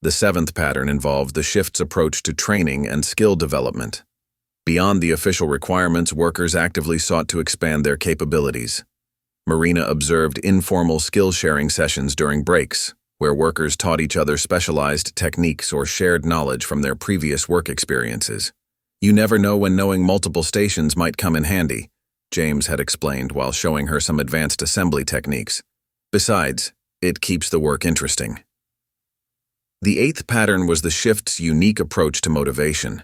The seventh pattern involved the shift's approach to training and skill development. Beyond the official requirements, workers actively sought to expand their capabilities. Marina observed informal skill-sharing sessions during breaks, where workers taught each other specialized techniques or shared knowledge from their previous work experiences. "You never know when knowing multiple stations might come in handy," James had explained while showing her some advanced assembly techniques. "Besides, it keeps the work interesting." The eighth pattern was the shift's unique approach to motivation.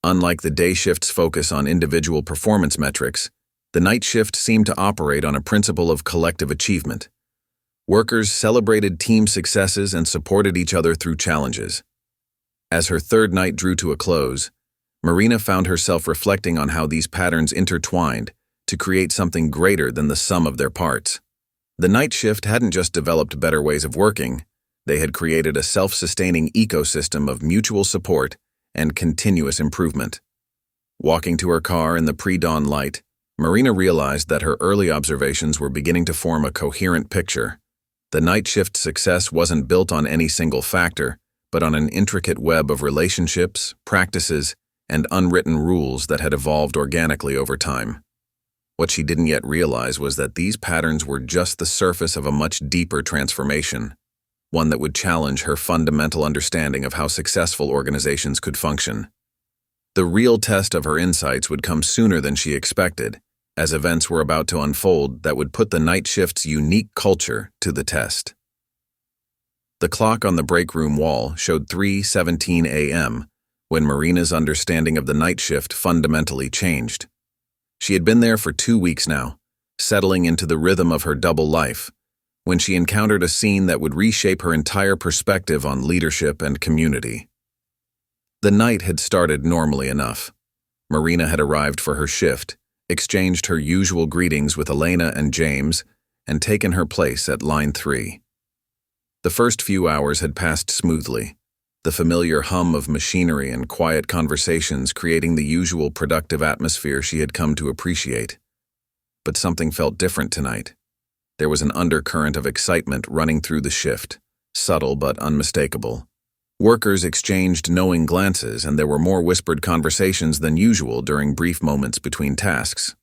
Unlike the day shift's focus on individual performance metrics, the night shift seemed to operate on a principle of collective achievement. Workers celebrated team successes and supported each other through challenges. As her third night drew to a close, Marina found herself reflecting on how these patterns intertwined to create something greater than the sum of their parts. The night shift hadn't just developed better ways of working, they had created a self-sustaining ecosystem of mutual support and continuous improvement. Walking to her car in the pre-dawn light, Marina realized that her early observations were beginning to form a coherent picture. The night shift's success wasn't built on any single factor, but on an intricate web of relationships, practices, and unwritten rules that had evolved organically over time. What she didn't yet realize was that these patterns were just the surface of a much deeper transformation, one that would challenge her fundamental understanding of how successful organizations could function. The real test of her insights would come sooner than she expected, as events were about to unfold that would put the night shift's unique culture to the test. The clock on the break room wall showed 3:17 a.m., when Marina's understanding of the night shift fundamentally changed. She had been there for 2 weeks now, settling into the rhythm of her double life, when she encountered a scene that would reshape her entire perspective on leadership and community. The night had started normally enough. Marina had arrived for her shift, exchanged her usual greetings with Elena and James, and taken her place at line 3. The first few hours had passed smoothly, the familiar hum of machinery and quiet conversations creating the usual productive atmosphere she had come to appreciate. But something felt different tonight. There was an undercurrent of excitement running through the shift, subtle but unmistakable. Workers exchanged knowing glances, and there were more whispered conversations than usual during brief moments between tasks.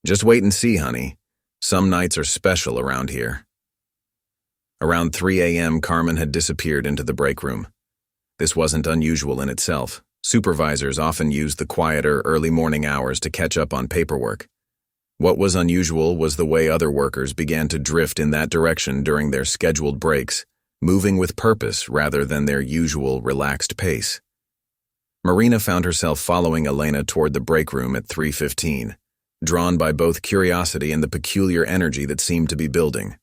"Just wait and see, honey. Some nights are special around here." Around 3 a.m., Carmen had disappeared into the break room. This wasn't unusual in itself. Supervisors often used the quieter, early morning hours to catch up on paperwork. What was unusual was the way other workers began to drift in that direction during their scheduled breaks, moving with purpose rather than their usual relaxed pace. Marina found herself following Elena toward the break room at 3:15, drawn by both curiosity and the peculiar energy that seemed to be building.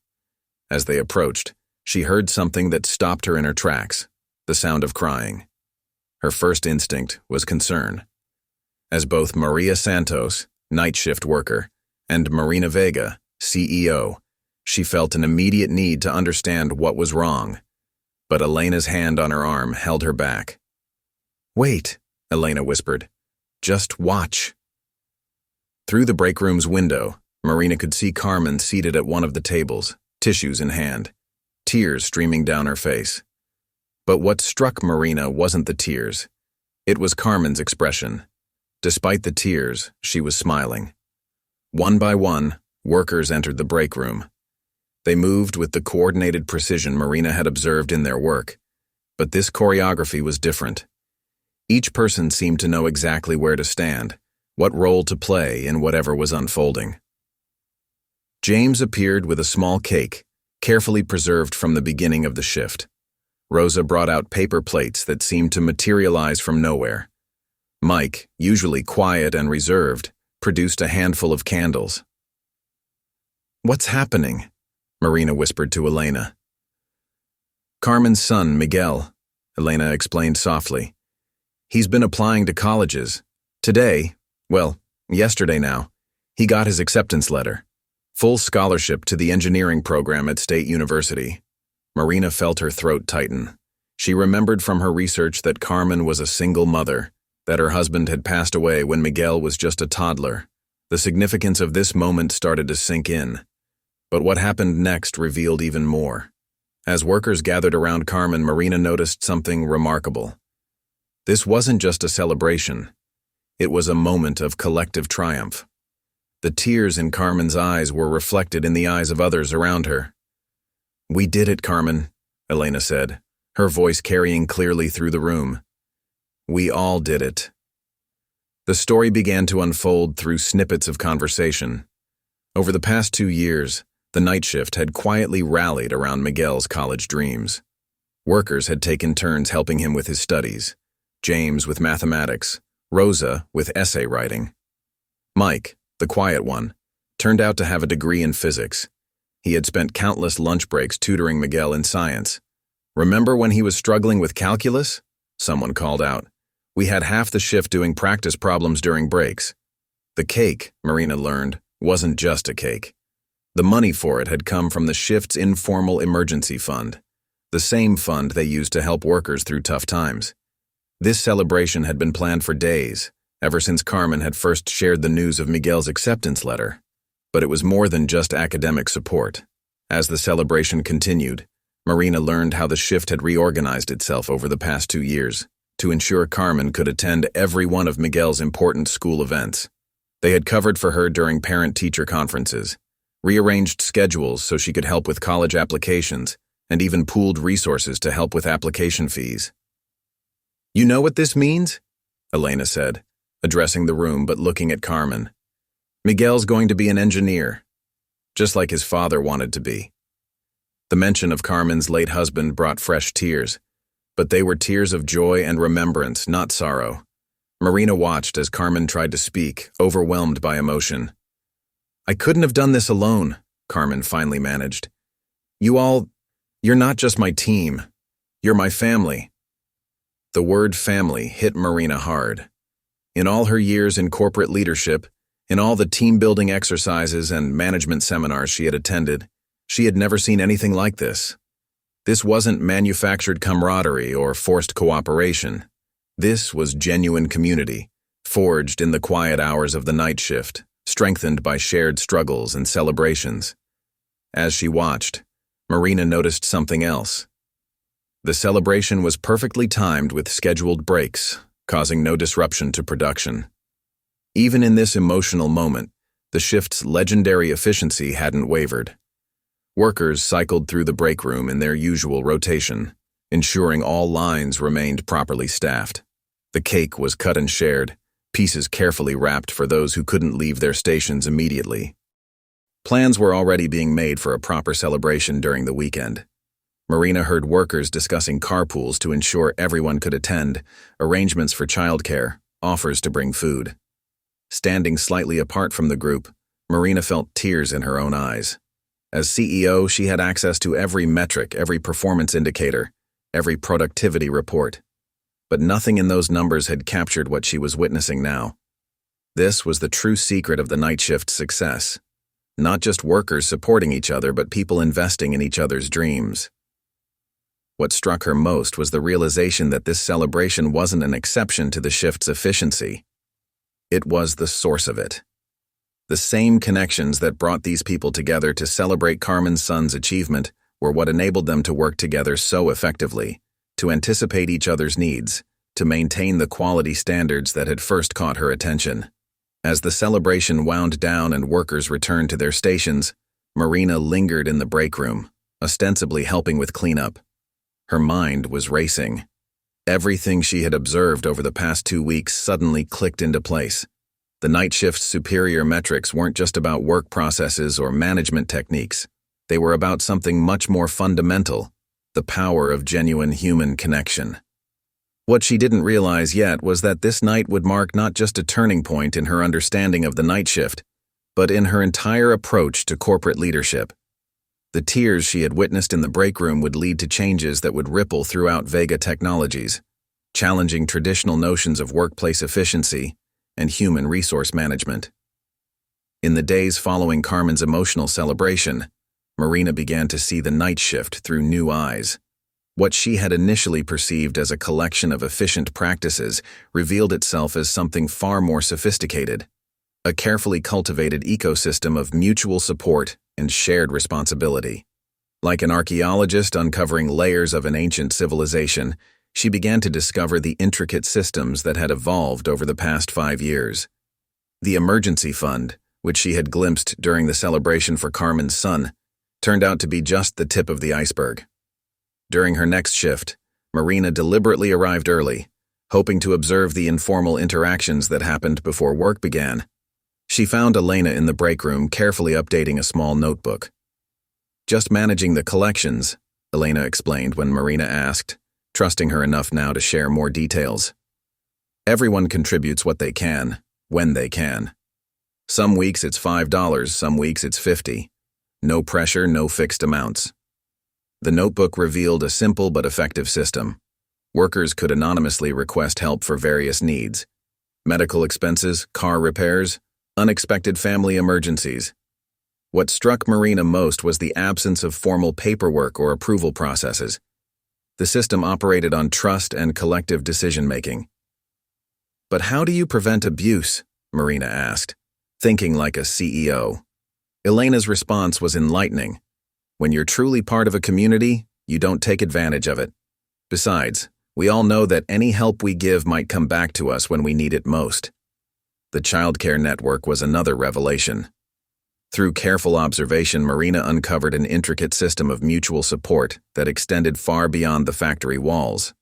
As they approached, she heard something that stopped her in her tracks, the sound of crying. Her first instinct was concern. As both Maria Santos, night shift worker, and Marina Vega, CEO, she felt an immediate need to understand what was wrong. But Elena's hand on her arm held her back. "Wait," Elena whispered. "Just watch." Through the break room's window, Marina could see Carmen seated at one of the tables, tissues in hand, tears streaming down her face. But what struck Marina wasn't the tears. It was Carmen's expression. Despite the tears, she was smiling. One by one, workers entered the break room. They moved with the coordinated precision Marina had observed in their work. But this choreography was different. Each person seemed to know exactly where to stand, what role to play in whatever was unfolding. James appeared with a small cake, carefully preserved from the beginning of the shift. Rosa brought out paper plates that seemed to materialize from nowhere. Mike, usually quiet and reserved, produced a handful of candles. "What's happening?" Marina whispered to Elena. "Carmen's son, Miguel," Elena explained softly. "He's been applying to colleges. Today, well, yesterday now, he got his acceptance letter. Full scholarship to the engineering program at State University." Marina felt her throat tighten. She remembered from her research that Carmen was a single mother, that her husband had passed away when Miguel was just a toddler. The significance of this moment started to sink in. But what happened next revealed even more. As workers gathered around Carmen, Marina noticed something remarkable. This wasn't just a celebration. It was a moment of collective triumph. The tears in Carmen's eyes were reflected in the eyes of others around her. "We did it, Carmen," Elena said, her voice carrying clearly through the room. "We all did it." The story began to unfold through snippets of conversation. Over the past 2 years, the night shift had quietly rallied around Miguel's college dreams. Workers had taken turns helping him with his studies, James with mathematics, Rosa with essay writing. Mike, the quiet one, turned out to have a degree in physics. He had spent countless lunch breaks tutoring Miguel in science. "Remember when he was struggling with calculus?" Someone called out. "We had half the shift doing practice problems during breaks." The cake, Marina learned, wasn't just a cake. The money for it had come from the shift's informal emergency fund, the same fund they used to help workers through tough times. This celebration had been planned for days, ever since Carmen had first shared the news of Miguel's acceptance letter. But it was more than just academic support. As the celebration continued, Marina learned how the shift had reorganized itself over the past 2 years to ensure Carmen could attend every one of Miguel's important school events. They had covered for her during parent-teacher conferences, rearranged schedules so she could help with college applications, and even pooled resources to help with application fees. "You know what this means?" Elena said, addressing the room but looking at Carmen. "Miguel's going to be an engineer, just like his father wanted to be." The mention of Carmen's late husband brought fresh tears, but they were tears of joy and remembrance, not sorrow. Marina watched as Carmen tried to speak, overwhelmed by emotion. "I couldn't have done this alone," Carmen finally managed. You're not just my team. You're my family." The word family hit Marina hard. In all her years in corporate leadership, in all the team-building exercises and management seminars she had attended, she had never seen anything like this. This wasn't manufactured camaraderie or forced cooperation. This was genuine community, forged in the quiet hours of the night shift, strengthened by shared struggles and celebrations. As she watched, Marina noticed something else. The celebration was perfectly timed with scheduled breaks, causing no disruption to production. Even in this emotional moment, the shift's legendary efficiency hadn't wavered. Workers cycled through the break room in their usual rotation, ensuring all lines remained properly staffed. The cake was cut and shared, pieces carefully wrapped for those who couldn't leave their stations immediately. Plans were already being made for a proper celebration during the weekend. Marina heard workers discussing carpools to ensure everyone could attend, arrangements for childcare, offers to bring food. Standing slightly apart from the group, Marina felt tears in her own eyes. As CEO, she had access to every metric, every performance indicator, every productivity report. But nothing in those numbers had captured what she was witnessing now. This was the true secret of the night shift's success. Not just workers supporting each other, but people investing in each other's dreams. What struck her most was the realization that this celebration wasn't an exception to the shift's efficiency. It was the source of it. The same connections that brought these people together to celebrate Carmen's son's achievement were what enabled them to work together so effectively, to anticipate each other's needs, to maintain the quality standards that had first caught her attention. As the celebration wound down and workers returned to their stations, Marina lingered in the break room, ostensibly helping with cleanup. Her mind was racing. Everything she had observed over the past 2 weeks suddenly clicked into place. The night shift's superior metrics weren't just about work processes or management techniques. They were about something much more fundamental, the power of genuine human connection. What she didn't realize yet was that this night would mark not just a turning point in her understanding of the night shift, but in her entire approach to corporate leadership. The tears she had witnessed in the break room would lead to changes that would ripple throughout Vega Technologies, challenging traditional notions of workplace efficiency and human resource management. In the days following Carmen's emotional celebration, Marina began to see the night shift through new eyes. What she had initially perceived as a collection of efficient practices revealed itself as something far more sophisticated, a carefully cultivated ecosystem of mutual support and shared responsibility. Like an archaeologist uncovering layers of an ancient civilization, she began to discover the intricate systems that had evolved over the past 5 years. The emergency fund, which she had glimpsed during the celebration for Carmen's son, turned out to be just the tip of the iceberg. During her next shift, Marina deliberately arrived early, hoping to observe the informal interactions that happened before work began. She found Elena in the break room carefully updating a small notebook. "Just managing the collections," Elena explained when Marina asked, trusting her enough now to share more details. "Everyone contributes what they can, when they can. Some weeks it's $5, some weeks it's $50. No pressure, no fixed amounts." The notebook revealed a simple but effective system. Workers could anonymously request help for various needs: medical expenses, car repairs, unexpected family emergencies. What struck Marina most was the absence of formal paperwork or approval processes. The system operated on trust and collective decision-making. "But how do you prevent abuse?" Marina asked, thinking like a CEO. Elena's response was enlightening. "When you're truly part of a community, you don't take advantage of it. Besides, we all know that any help we give might come back to us when we need it most." The childcare network was another revelation. Through careful observation, Marina uncovered an intricate system of mutual support that extended far beyond the factory walls.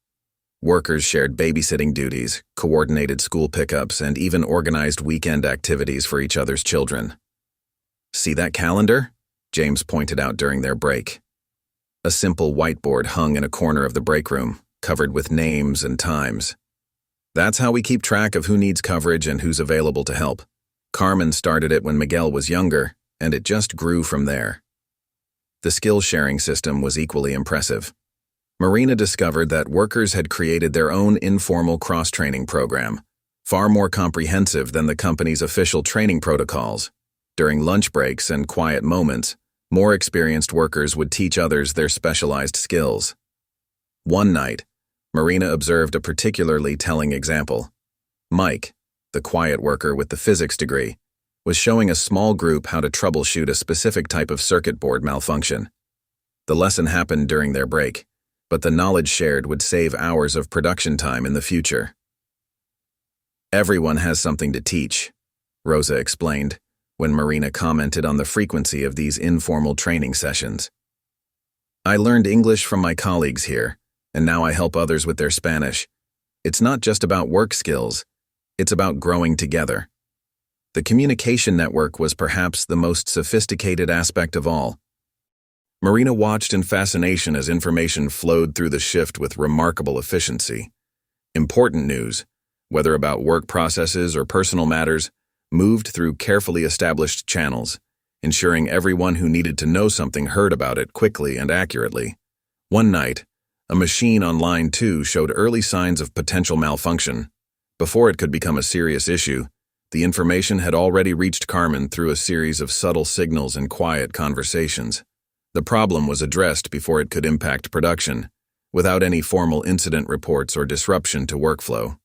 Workers shared babysitting duties, coordinated school pickups, and even organized weekend activities for each other's children. "See that calendar?" James pointed out during their break. A simple whiteboard hung in a corner of the break room, covered with names and times. "That's how we keep track of who needs coverage and who's available to help. Carmen started it when Miguel was younger, and it just grew from there." The skill-sharing system was equally impressive. Marina discovered that workers had created their own informal cross-training program, far more comprehensive than the company's official training protocols. During lunch breaks and quiet moments, more experienced workers would teach others their specialized skills. One night, Marina observed a particularly telling example. Mike, the quiet worker with the physics degree, was showing a small group how to troubleshoot a specific type of circuit board malfunction. The lesson happened during their break, but the knowledge shared would save hours of production time in the future. "Everyone has something to teach," Rosa explained, when Marina commented on the frequency of these informal training sessions. "I learned English from my colleagues here, and now I help others with their Spanish. It's not just about work skills, it's about growing together." The communication network was perhaps the most sophisticated aspect of all. Marina watched in fascination as information flowed through the shift with remarkable efficiency. Important news, whether about work processes or personal matters, moved through carefully established channels, ensuring everyone who needed to know something heard about it quickly and accurately. One night, a machine on line 2 showed early signs of potential malfunction. Before it could become a serious issue, the information had already reached Carmen through a series of subtle signals and quiet conversations. The problem was addressed before it could impact production, without any formal incident reports or disruption to workflow.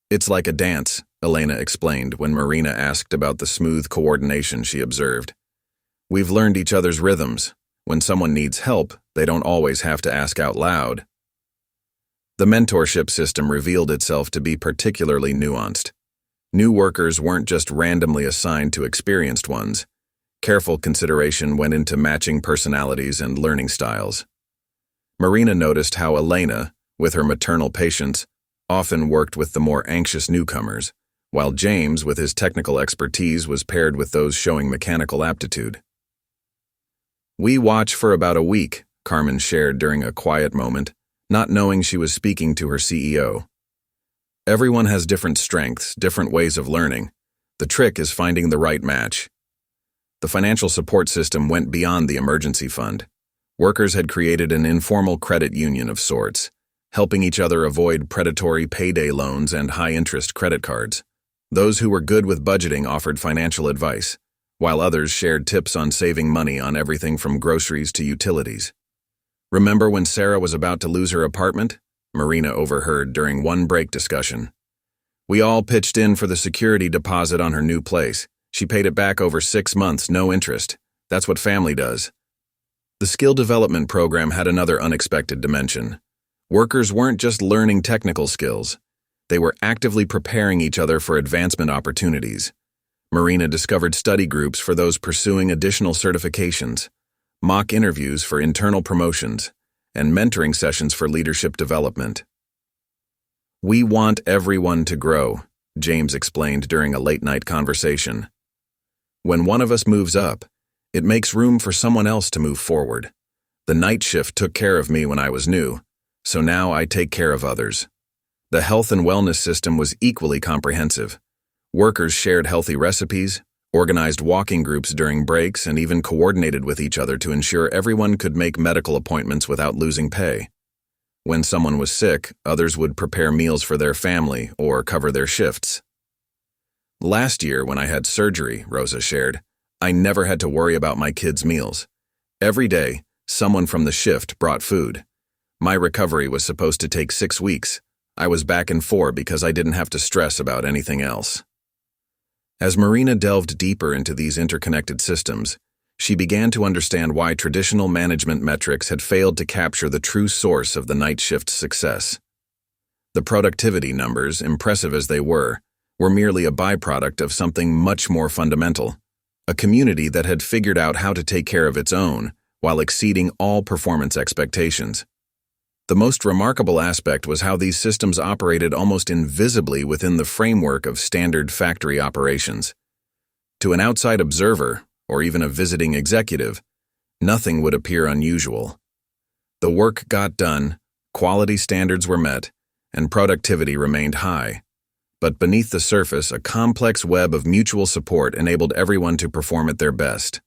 "It's like a dance," Elena explained when Marina asked about the smooth coordination she observed. "We've learned each other's rhythms. When someone needs help, they don't always have to ask out loud." The mentorship system revealed itself to be particularly nuanced. New workers weren't just randomly assigned to experienced ones. Careful consideration went into matching personalities and learning styles. Marina noticed how Elena, with her maternal patience, often worked with the more anxious newcomers, while James, with his technical expertise, was paired with those showing mechanical aptitude. "We watch for about a week," Carmen shared during a quiet moment, not knowing she was speaking to her CEO. "Everyone has different strengths, different ways of learning. The trick is finding the right match." The financial support system went beyond the emergency fund. Workers had created an informal credit union of sorts, helping each other avoid predatory payday loans and high-interest credit cards. Those who were good with budgeting offered financial advice, while others shared tips on saving money on everything from groceries to utilities. "Remember when Sarah was about to lose her apartment?" Marina overheard during one break discussion. "We all pitched in for the security deposit on her new place. She paid it back over 6 months, no interest. That's what family does." The skill development program had another unexpected dimension. Workers weren't just learning technical skills. They were actively preparing each other for advancement opportunities. Marina discovered study groups for those pursuing additional certifications, mock interviews for internal promotions, and mentoring sessions for leadership development. "We want everyone to grow," James explained during a late-night conversation. "When one of us moves up, it makes room for someone else to move forward. The night shift took care of me when I was new, so now I take care of others." The health and wellness system was equally comprehensive. Workers shared healthy recipes, organized walking groups during breaks, and even coordinated with each other to ensure everyone could make medical appointments without losing pay. When someone was sick, others would prepare meals for their family or cover their shifts. "Last year, when I had surgery," Rosa shared, "I never had to worry about my kids' meals. Every day, someone from the shift brought food. My recovery was supposed to take 6 weeks. I was back in 4 because I didn't have to stress about anything else." As Marina delved deeper into these interconnected systems, she began to understand why traditional management metrics had failed to capture the true source of the night shift's success. The productivity numbers, impressive as they were merely a byproduct of something much more fundamental, a community that had figured out how to take care of its own while exceeding all performance expectations. The most remarkable aspect was how these systems operated almost invisibly within the framework of standard factory operations. To an outside observer, or even a visiting executive, nothing would appear unusual. The work got done, quality standards were met, and productivity remained high. But beneath the surface, a complex web of mutual support enabled everyone to perform at their best.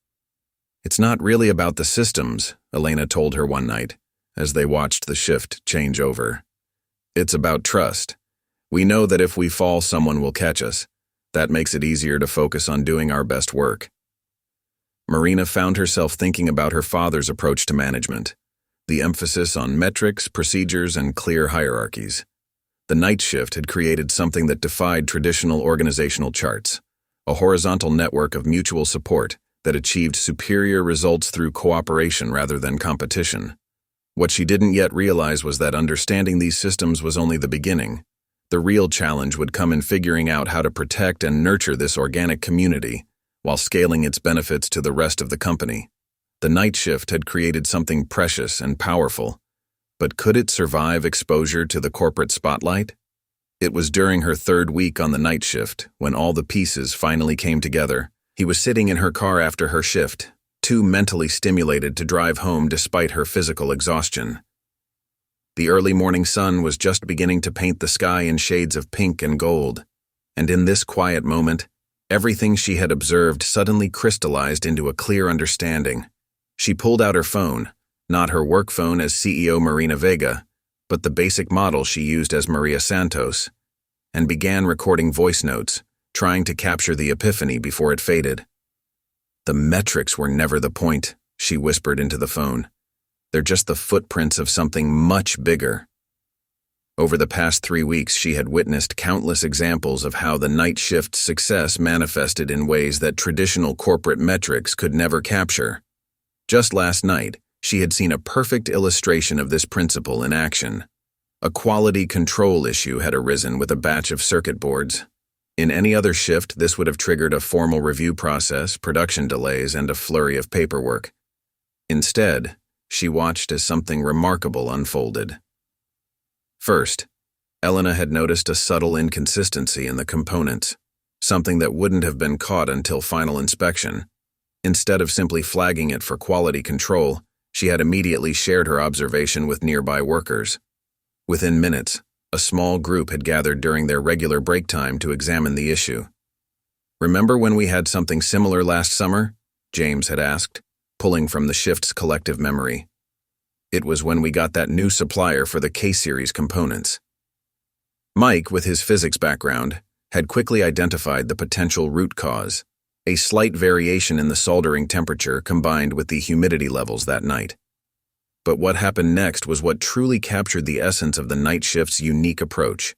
"It's not really about the systems," Elena told her one night, as they watched the shift change over. "It's about trust. We know that if we fall, someone will catch us. That makes it easier to focus on doing our best work." Marina found herself thinking about her father's approach to management, the emphasis on metrics, procedures, and clear hierarchies. The night shift had created something that defied traditional organizational charts, a horizontal network of mutual support that achieved superior results through cooperation rather than competition. What she didn't yet realize was that understanding these systems was only the beginning. The real challenge would come in figuring out how to protect and nurture this organic community while scaling its benefits to the rest of the company. The night shift had created something precious and powerful, but could it survive exposure to the corporate spotlight? It was during her 3rd week on the night shift, when all the pieces finally came together. He was sitting in her car after her shift, too mentally stimulated to drive home despite her physical exhaustion. The early morning sun was just beginning to paint the sky in shades of pink and gold, and in this quiet moment, everything she had observed suddenly crystallized into a clear understanding. She pulled out her phone, not her work phone as CEO Marina Vega, but the basic model she used as Maria Santos, and began recording voice notes, trying to capture the epiphany before it faded. "The metrics were never the point," she whispered into the phone. "They're just the footprints of something much bigger." Over the past 3 weeks, she had witnessed countless examples of how the night shift's success manifested in ways that traditional corporate metrics could never capture. Just last night, she had seen a perfect illustration of this principle in action. A quality control issue had arisen with a batch of circuit boards. In any other shift, this would have triggered a formal review process, production delays, and a flurry of paperwork. Instead, she watched as something remarkable unfolded. First, Elena had noticed a subtle inconsistency in the components, something that wouldn't have been caught until final inspection. Instead of simply flagging it for quality control, she had immediately shared her observation with nearby workers. Within minutes, a small group had gathered during their regular break time to examine the issue. "Remember when we had something similar last summer?" James had asked, pulling from the shift's collective memory. "It was when we got that new supplier for the K-series components." Mike, with his physics background, had quickly identified the potential root cause, a slight variation in the soldering temperature combined with the humidity levels that night. But what happened next was what truly captured the essence of the night shift's unique approach.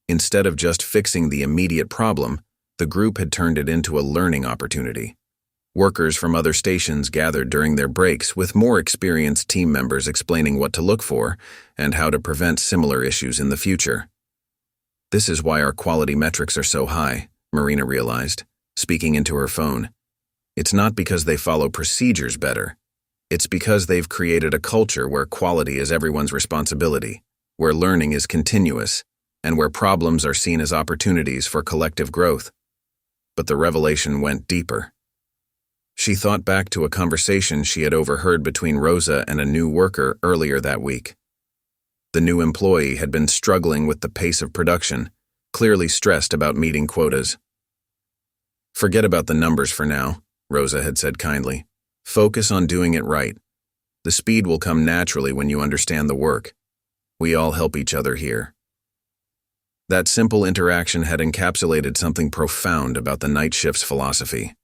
Instead of just fixing the immediate problem, the group had turned it into a learning opportunity. Workers from other stations gathered during their breaks with more experienced team members explaining what to look for and how to prevent similar issues in the future. "This is why our quality metrics are so high," Marina realized, speaking into her phone. "It's not because they follow procedures better. It's because they've created a culture where quality is everyone's responsibility, where learning is continuous, and where problems are seen as opportunities for collective growth." But the revelation went deeper. She thought back to a conversation she had overheard between Rosa and a new worker earlier that week. The new employee had been struggling with the pace of production, clearly stressed about meeting quotas. "Forget about the numbers for now," Rosa had said kindly. "Focus on doing it right. The speed will come naturally when you understand the work. We all help each other here." That simple interaction had encapsulated something profound about the night shift's philosophy.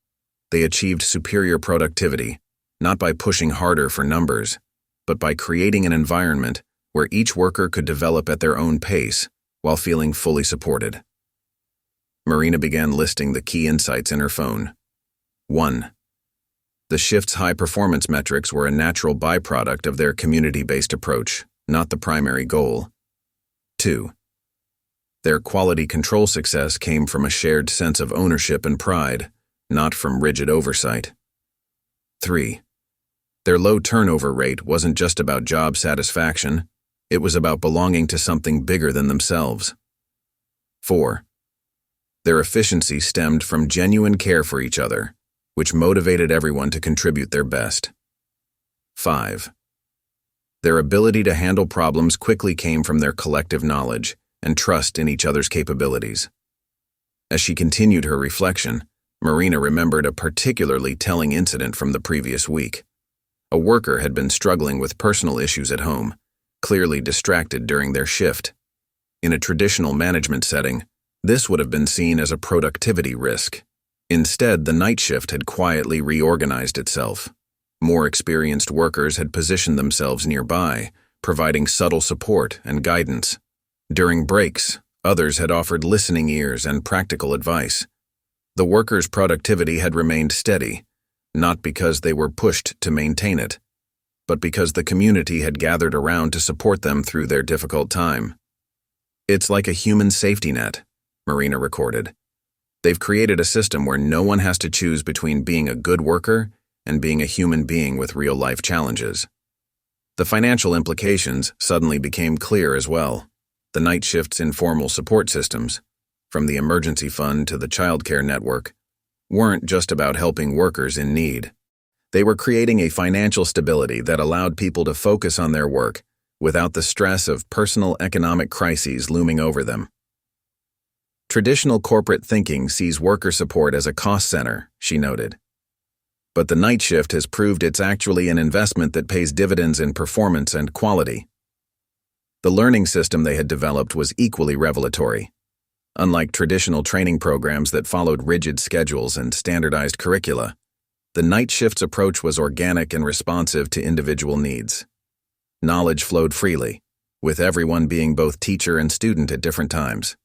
They achieved superior productivity, not by pushing harder for numbers, but by creating an environment where each worker could develop at their own pace while feeling fully supported. Marina began listing the key insights in her phone. 1. The shift's high-performance metrics were a natural byproduct of their community-based approach, not the primary goal. 2. Their quality control success came from a shared sense of ownership and pride, not from rigid oversight. 3. Their low turnover rate wasn't just about job satisfaction, it was about belonging to something bigger than themselves. 4. Their efficiency stemmed from genuine care for each other, which motivated everyone to contribute their best. 5. Their ability to handle problems quickly came from their collective knowledge and trust in each other's capabilities. As she continued her reflection, Marina remembered a particularly telling incident from the previous week. A worker had been struggling with personal issues at home, clearly distracted during their shift. In a traditional management setting, this would have been seen as a productivity risk. Instead, the night shift had quietly reorganized itself. More experienced workers had positioned themselves nearby, providing subtle support and guidance. During breaks, others had offered listening ears and practical advice. The workers' productivity had remained steady, not because they were pushed to maintain it, but because the community had gathered around to support them through their difficult time. "It's like a human safety net," Marina recorded. "They've created a system where no one has to choose between being a good worker and being a human being with real-life challenges." The financial implications suddenly became clear as well. The night shift's informal support systems, from the emergency fund to the childcare network, weren't just about helping workers in need. They were creating a financial stability that allowed people to focus on their work without the stress of personal economic crises looming over them. Traditional corporate thinking sees worker support as a cost center, she noted. But the night shift has proved it's actually an investment that pays dividends in performance and quality. The learning system they had developed was equally revelatory. Unlike traditional training programs that followed rigid schedules and standardized curricula, the night shift's approach was organic and responsive to individual needs. Knowledge flowed freely, with everyone being both teacher and student at different times.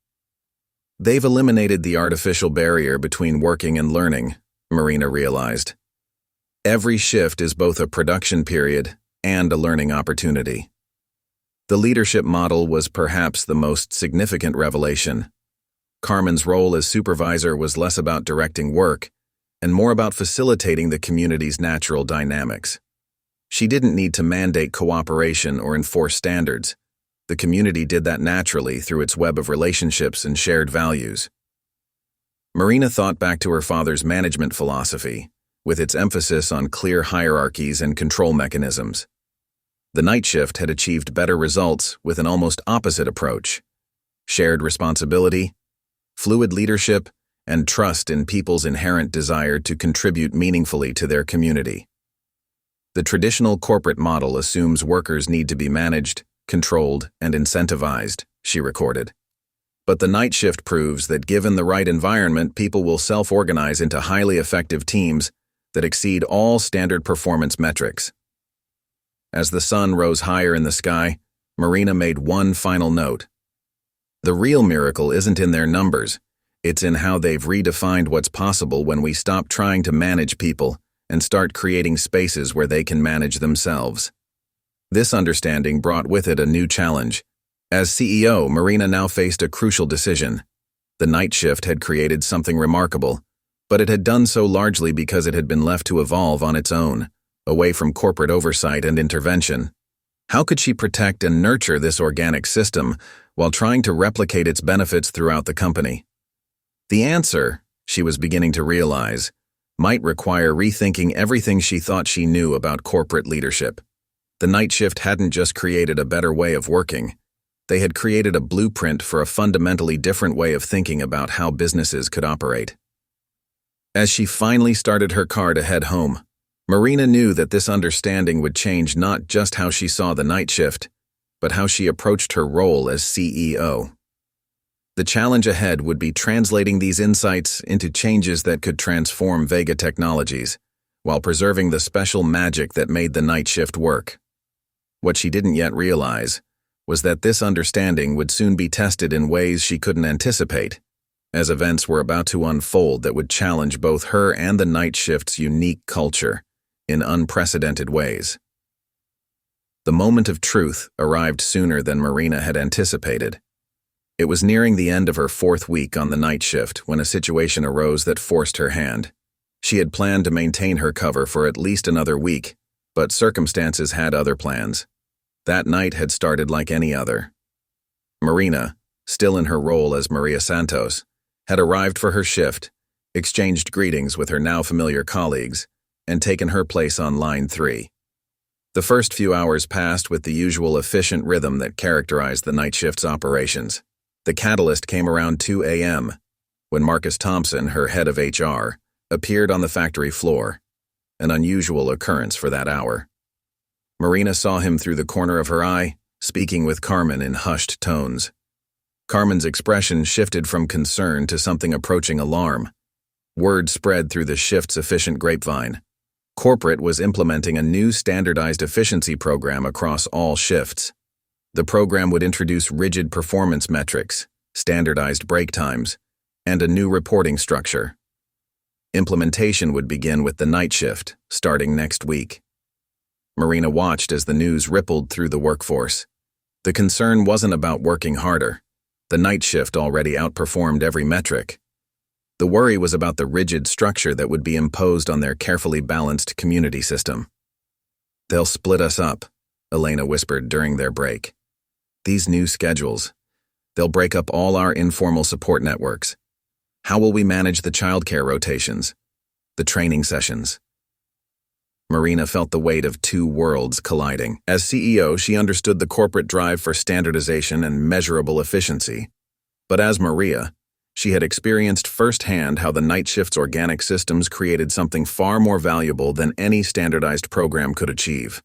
They've eliminated the artificial barrier between working and learning, Marina realized. Every shift is both a production period and a learning opportunity. The leadership model was perhaps the most significant revelation. Carmen's role as supervisor was less about directing work and more about facilitating the community's natural dynamics. She didn't need to mandate cooperation or enforce standards. The community did that naturally through its web of relationships and shared values. Marina thought back to her father's management philosophy, with its emphasis on clear hierarchies and control mechanisms. The night shift had achieved better results with an almost opposite approach: shared responsibility, fluid leadership, and trust in people's inherent desire to contribute meaningfully to their community. The traditional corporate model assumes workers need to be managed, controlled, and incentivized, she recorded. But the night shift proves that given the right environment, people will self-organize into highly effective teams that exceed all standard performance metrics. As the sun rose higher in the sky, Marina made one final note. The real miracle isn't in their numbers, it's in how they've redefined what's possible when we stop trying to manage people and start creating spaces where they can manage themselves. This understanding brought with it a new challenge. As CEO, Marina now faced a crucial decision. The night shift had created something remarkable, but it had done so largely because it had been left to evolve on its own, away from corporate oversight and intervention. How could she protect and nurture this organic system while trying to replicate its benefits throughout the company? The answer, she was beginning to realize, might require rethinking everything she thought she knew about corporate leadership. The night shift hadn't just created a better way of working. They had created a blueprint for a fundamentally different way of thinking about how businesses could operate. As she finally started her car to head home, Marina knew that this understanding would change not just how she saw the night shift, but how she approached her role as CEO. The challenge ahead would be translating these insights into changes that could transform Vega Technologies, while preserving the special magic that made the night shift work. What she didn't yet realize was that this understanding would soon be tested in ways she couldn't anticipate, as events were about to unfold that would challenge both her and the night shift's unique culture in unprecedented ways. The moment of truth arrived sooner than Marina had anticipated. It was nearing the end of her 4th week on the night shift when a situation arose that forced her hand. She had planned to maintain her cover for at least another week, but circumstances had other plans. That night had started like any other. Marina, still in her role as Maria Santos, had arrived for her shift, exchanged greetings with her now familiar colleagues, and taken her place on line 3. The first few hours passed with the usual efficient rhythm that characterized the night shift's operations. The catalyst came around 2 a.m., when Marcus Thompson, her head of HR, appeared on the factory floor, an unusual occurrence for that hour. Marina saw him through the corner of her eye, speaking with Carmen in hushed tones. Carmen's expression shifted from concern to something approaching alarm. Word spread through the shift's efficient grapevine. Corporate was implementing a new standardized efficiency program across all shifts. The program would introduce rigid performance metrics, standardized break times, and a new reporting structure. Implementation would begin with the night shift, starting next week. Marina watched as the news rippled through the workforce. The concern wasn't about working harder. The night shift already outperformed every metric. The worry was about the rigid structure that would be imposed on their carefully balanced community system. "They'll split us up," Elena whispered during their break. "These new schedules. They'll break up all our informal support networks. How will we manage the childcare rotations? The training sessions?" Marina felt the weight of two worlds colliding. As CEO, she understood the corporate drive for standardization and measurable efficiency. But as Maria, she had experienced firsthand how the night shift's organic systems created something far more valuable than any standardized program could achieve.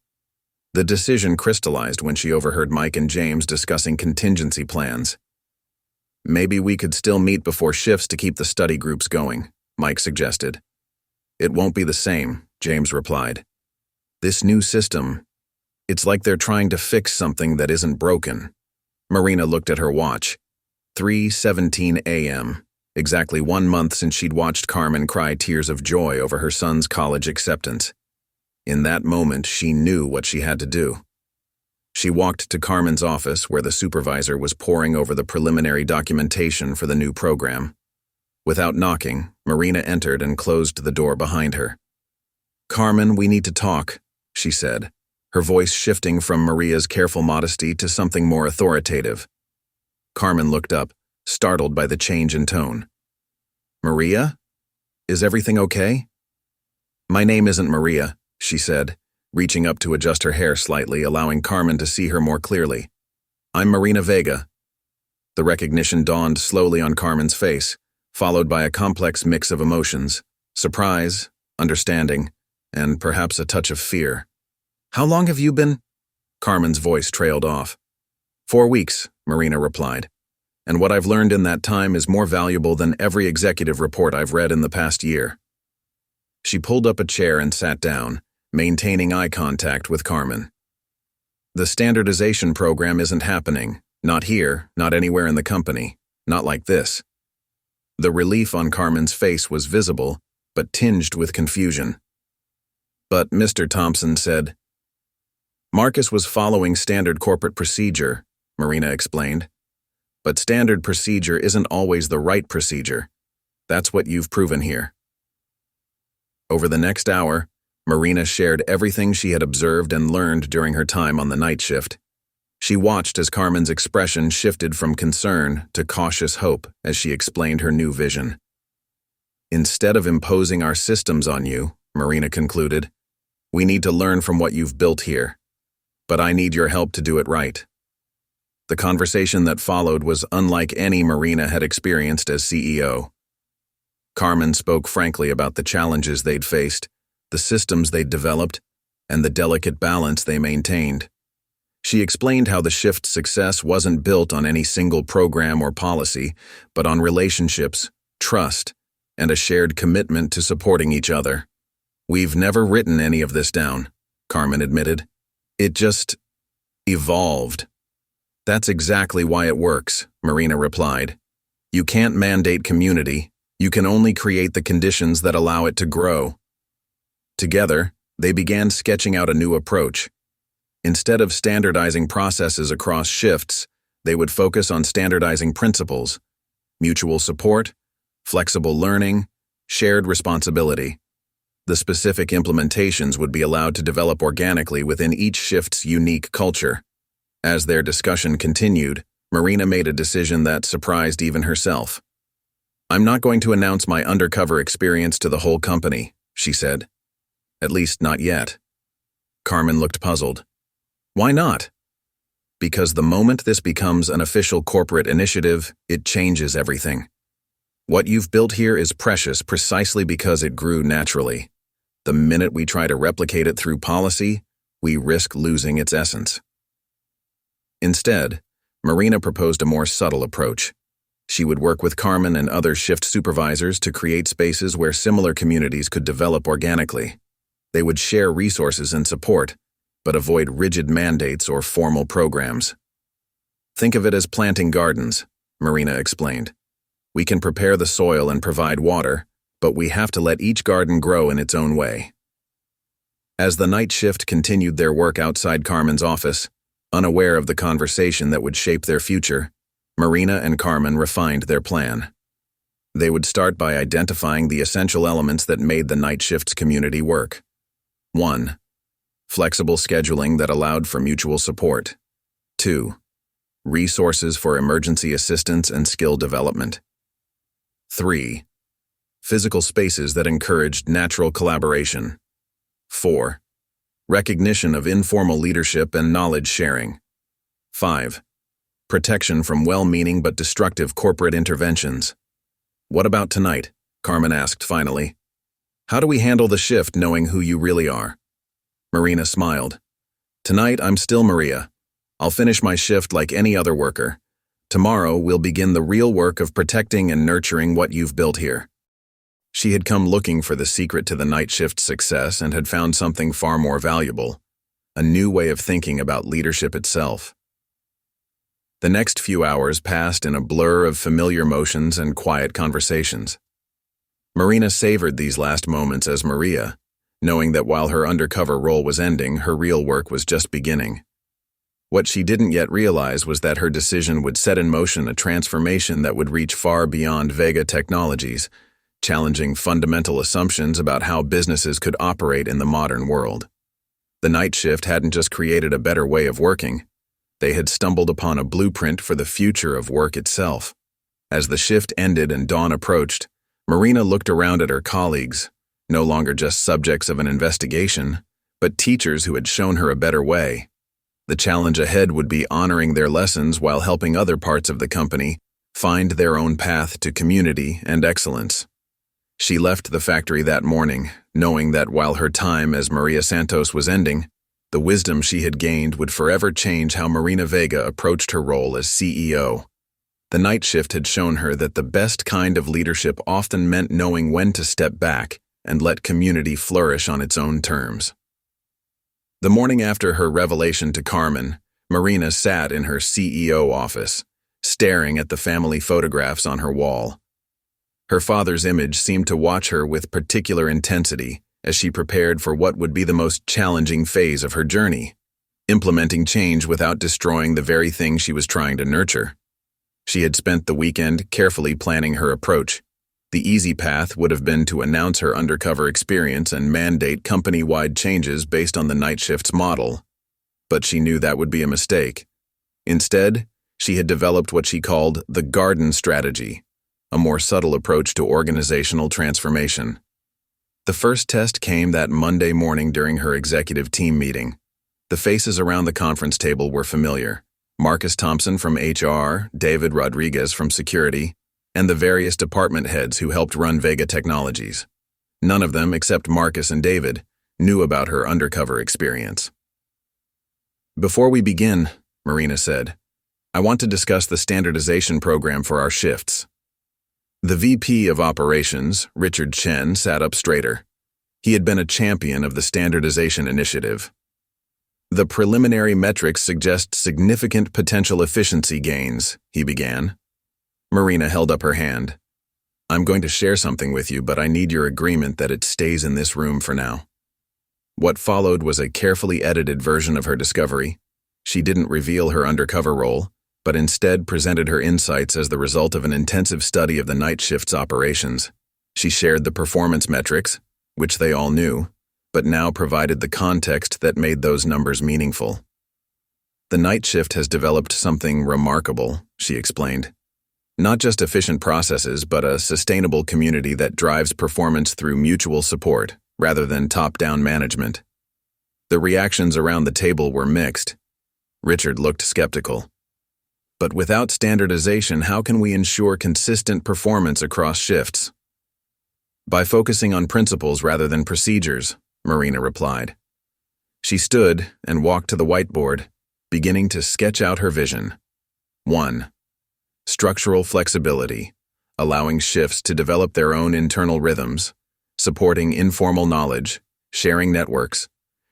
The decision crystallized when she overheard Mike and James discussing contingency plans. "Maybe we could still meet before shifts to keep the study groups going," Mike suggested. "It won't be the same," James replied. "This new system, it's like they're trying to fix something that isn't broken." Marina looked at her watch. 3:17 a.m., exactly 1 month since she'd watched Carmen cry tears of joy over her son's college acceptance. In that moment, she knew what she had to do. She walked to Carmen's office where the supervisor was poring over the preliminary documentation for the new program. Without knocking, Marina entered and closed the door behind her. "Carmen, we need to talk," she said, her voice shifting from Maria's careful modesty to something more authoritative. Carmen looked up, startled by the change in tone. "Maria? Is everything okay?" "My name isn't Maria," she said, reaching up to adjust her hair slightly, allowing Carmen to see her more clearly. "I'm Marina Vega." The recognition dawned slowly on Carmen's face, followed by a complex mix of emotions: surprise, understanding, and perhaps a touch of fear. "How long have you been—" Carmen's voice trailed off. 4 weeks, Marina replied. "And what I've learned in that time is more valuable than every executive report I've read in the past year." She pulled up a chair and sat down, maintaining eye contact with Carmen. "The standardization program isn't happening. Not here, not anywhere in the company. Not like this." The relief on Carmen's face was visible, but tinged with confusion. "But Mr. Thompson said—" "Marcus was following standard corporate procedure," Marina explained. "But standard procedure isn't always the right procedure. That's what you've proven here." Over the next hour, Marina shared everything she had observed and learned during her time on the night shift. She watched as Carmen's expression shifted from concern to cautious hope as she explained her new vision. "Instead of imposing our systems on you," Marina concluded, "we need to learn from what you've built here. But I need your help to do it right." The conversation that followed was unlike any Marina had experienced as CEO. Carmen spoke frankly about the challenges they'd faced, the systems they'd developed, and the delicate balance they maintained. She explained how the shift's success wasn't built on any single program or policy, but on relationships, trust, and a shared commitment to supporting each other. "We've never written any of this down," Carmen admitted. "It just evolved." "That's exactly why it works," Marina replied. "You can't mandate community. You can only create the conditions that allow it to grow." Together, they began sketching out a new approach. Instead of standardizing processes across shifts, they would focus on standardizing principles: mutual support, flexible learning, shared responsibility. The specific implementations would be allowed to develop organically within each shift's unique culture. As their discussion continued, Marina made a decision that surprised even herself. "I'm not going to announce my undercover experience to the whole company," she said. "At least not yet." Carmen looked puzzled. "Why not?" "Because the moment this becomes an official corporate initiative, it changes everything. What you've built here is precious precisely because it grew naturally. The minute we try to replicate it through policy, we risk losing its essence." Instead, Marina proposed a more subtle approach. She would work with Carmen and other shift supervisors to create spaces where similar communities could develop organically. They would share resources and support, but avoid rigid mandates or formal programs. "Think of it as planting gardens," Marina explained. "We can prepare the soil and provide water, but we have to let each garden grow in its own way." As the night shift continued their work outside Carmen's office, unaware of the conversation that would shape their future, Marina and Carmen refined their plan. They would start by identifying the essential elements that made the night shift's community work. 1. Flexible scheduling that allowed for mutual support. 2. Resources for emergency assistance and skill development. 3. Physical spaces that encouraged natural collaboration. 4. recognition of informal leadership and knowledge sharing. 5. Protection from well-meaning but destructive corporate interventions. What about tonight? Carmen asked finally. How do we handle the shift knowing who you really are? Marina smiled. Tonight, I'm still Maria. I'll finish my shift like any other worker. Tomorrow, we'll begin the real work of protecting and nurturing what you've built here. She had come looking for the secret to the night shift's success and had found something far more valuable, a new way of thinking about leadership itself. The next few hours passed in a blur of familiar motions and quiet conversations. Marina savored these last moments as Maria, knowing that while her undercover role was ending, her real work was just beginning. What she didn't yet realize was that her decision would set in motion a transformation that would reach far beyond Vega Technologies, challenging fundamental assumptions about how businesses could operate in the modern world. The night shift hadn't just created a better way of working. They had stumbled upon a blueprint for the future of work itself. As the shift ended and dawn approached, Marina looked around at her colleagues, no longer just subjects of an investigation, but teachers who had shown her a better way. The challenge ahead would be honoring their lessons while helping other parts of the company find their own path to community and excellence. She left the factory that morning, knowing that while her time as Maria Santos was ending, the wisdom she had gained would forever change how Marina Vega approached her role as CEO. The night shift had shown her that the best kind of leadership often meant knowing when to step back and let community flourish on its own terms. The morning after her revelation to Carmen, Marina sat in her CEO office, staring at the family photographs on her wall. Her father's image seemed to watch her with particular intensity as she prepared for what would be the most challenging phase of her journey, implementing change without destroying the very thing she was trying to nurture. She had spent the weekend carefully planning her approach. The easy path would have been to announce her undercover experience and mandate company-wide changes based on the night shift's model. But she knew that would be a mistake. Instead, she had developed what she called the garden strategy, a more subtle approach to organizational transformation. The first test came that Monday morning during her executive team meeting. The faces around the conference table were familiar. Marcus Thompson from HR, David Rodriguez from security, and the various department heads who helped run Vega Technologies. None of them, except Marcus and David, knew about her undercover experience. Before we begin, Marina said, I want to discuss the standardization program for our shifts. The VP of Operations, Richard Chen, sat up straighter. He had been a champion of the standardization initiative. The preliminary metrics suggest significant potential efficiency gains, he began. Marina held up her hand. I'm going to share something with you, but I need your agreement that it stays in this room for now. What followed was a carefully edited version of her discovery. She didn't reveal her undercover role, but instead presented her insights as the result of an intensive study of the night shift's operations. She shared the performance metrics, which they all knew, but now provided the context that made those numbers meaningful. The night shift has developed something remarkable, she explained. Not just efficient processes, but a sustainable community that drives performance through mutual support, rather than top-down management. The reactions around the table were mixed. Richard looked skeptical. But without standardization, how can we ensure consistent performance across shifts? By focusing on principles rather than procedures, Marina replied. She stood and walked to the whiteboard, beginning to sketch out her vision. 1. Structural flexibility, allowing shifts to develop their own internal rhythms, supporting informal knowledge, sharing networks,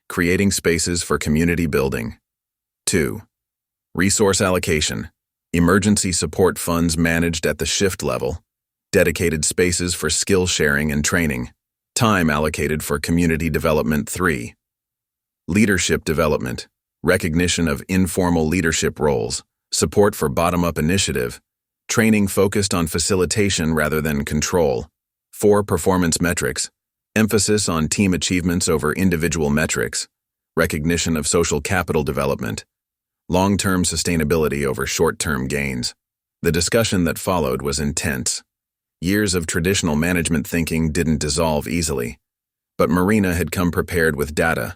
creating spaces for community building. 2. Resource allocation, emergency support funds managed at the shift level, dedicated spaces for skill sharing and training, time allocated for community development. 3. Leadership development, recognition of informal leadership roles, support for bottom-up initiative, training focused on facilitation rather than control. 4. Performance metrics, emphasis on team achievements over individual metrics, recognition of social capital development, long-term sustainability over short-term gains. The discussion that followed was intense. Years of traditional management thinking didn't dissolve easily, but Marina had come prepared with data,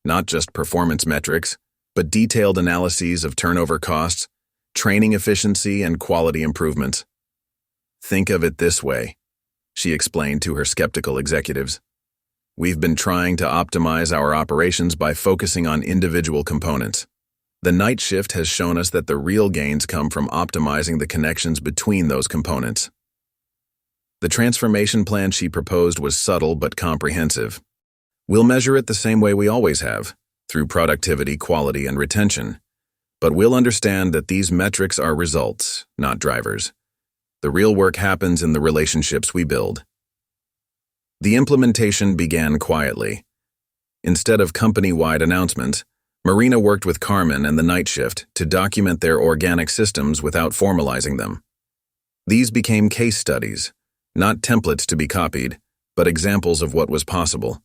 not just performance metrics, but detailed analyses of turnover costs, training efficiency, and quality improvements. "Think of it this way," she explained to her skeptical executives. "We've been trying to optimize our operations by focusing on individual components. The night shift has shown us that the real gains come from optimizing the connections between those components." The transformation plan she proposed was subtle but comprehensive. "We'll measure it the same way we always have, through productivity, quality, and retention. But we'll understand that these metrics are results, not drivers. The real work happens in the relationships we build." The implementation began quietly. Instead of company-wide announcements, Marina worked with Carmen and the night shift to document their organic systems without formalizing them. These became case studies, not templates to be copied, but examples of what was possible.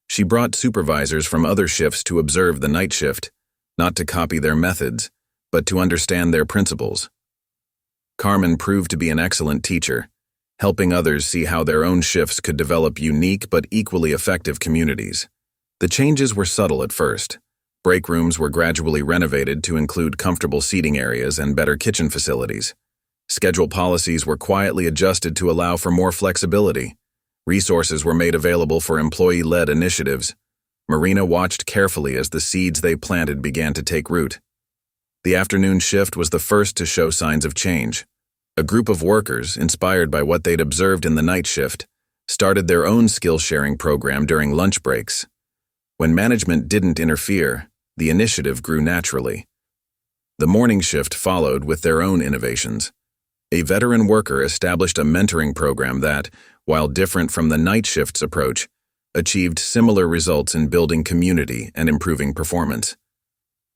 She brought supervisors from other shifts to observe the night shift, not to copy their methods, but to understand their principles. Carmen proved to be an excellent teacher, helping others see how their own shifts could develop unique but equally effective communities. The changes were subtle at first. Break rooms were gradually renovated to include comfortable seating areas and better kitchen facilities. Schedule policies were quietly adjusted to allow for more flexibility. Resources were made available for employee-led initiatives. Marina watched carefully as the seeds they planted began to take root. The afternoon shift was the first to show signs of change. A group of workers, inspired by what they'd observed in the night shift, started their own skill-sharing program during lunch breaks. When management didn't interfere, the initiative grew naturally. The morning shift followed with their own innovations. A veteran worker established a mentoring program that, while different from the night shift's approach, achieved similar results in building community and improving performance.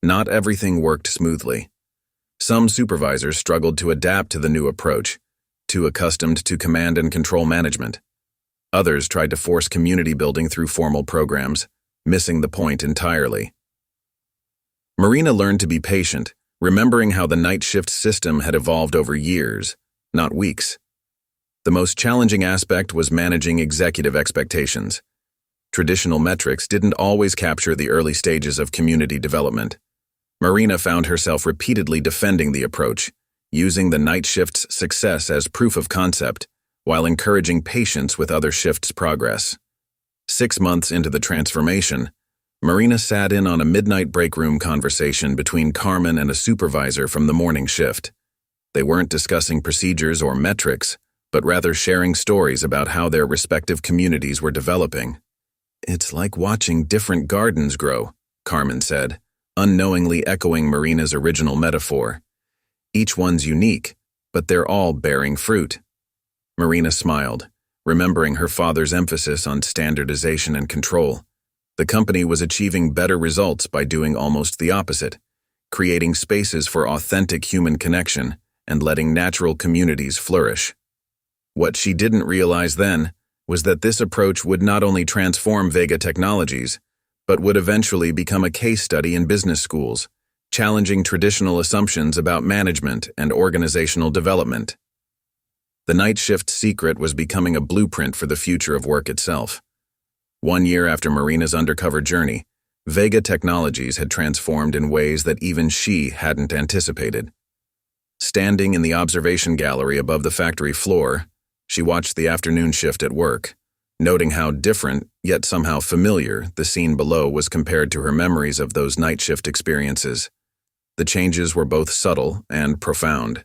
Not everything worked smoothly. Some supervisors struggled to adapt to the new approach, too accustomed to command and control management. Others tried to force community building through formal programs, missing the point entirely. Marina learned to be patient, remembering how the night shift system had evolved over years, not weeks. The most challenging aspect was managing executive expectations. Traditional metrics didn't always capture the early stages of community development. Marina found herself repeatedly defending the approach, using the night shift's success as proof of concept, while encouraging patience with other shifts' progress. 6 months into the transformation, Marina sat in on a midnight break room conversation between Carmen and a supervisor from the morning shift. They weren't discussing procedures or metrics, but rather sharing stories about how their respective communities were developing. "It's like watching different gardens grow," Carmen said, unknowingly echoing Marina's original metaphor. "Each one's unique, but they're all bearing fruit." Marina smiled, remembering her father's emphasis on standardization and control. The company was achieving better results by doing almost the opposite, creating spaces for authentic human connection and letting natural communities flourish. What she didn't realize then was that this approach would not only transform Vega Technologies, but would eventually become a case study in business schools, challenging traditional assumptions about management and organizational development. The night shift secret was becoming a blueprint for the future of work itself. 1 year after Marina's undercover journey, Vega Technologies had transformed in ways that even she hadn't anticipated. Standing in the observation gallery above the factory floor, she watched the afternoon shift at work, noting how different, yet somehow familiar, the scene below was compared to her memories of those night shift experiences. The changes were both subtle and profound.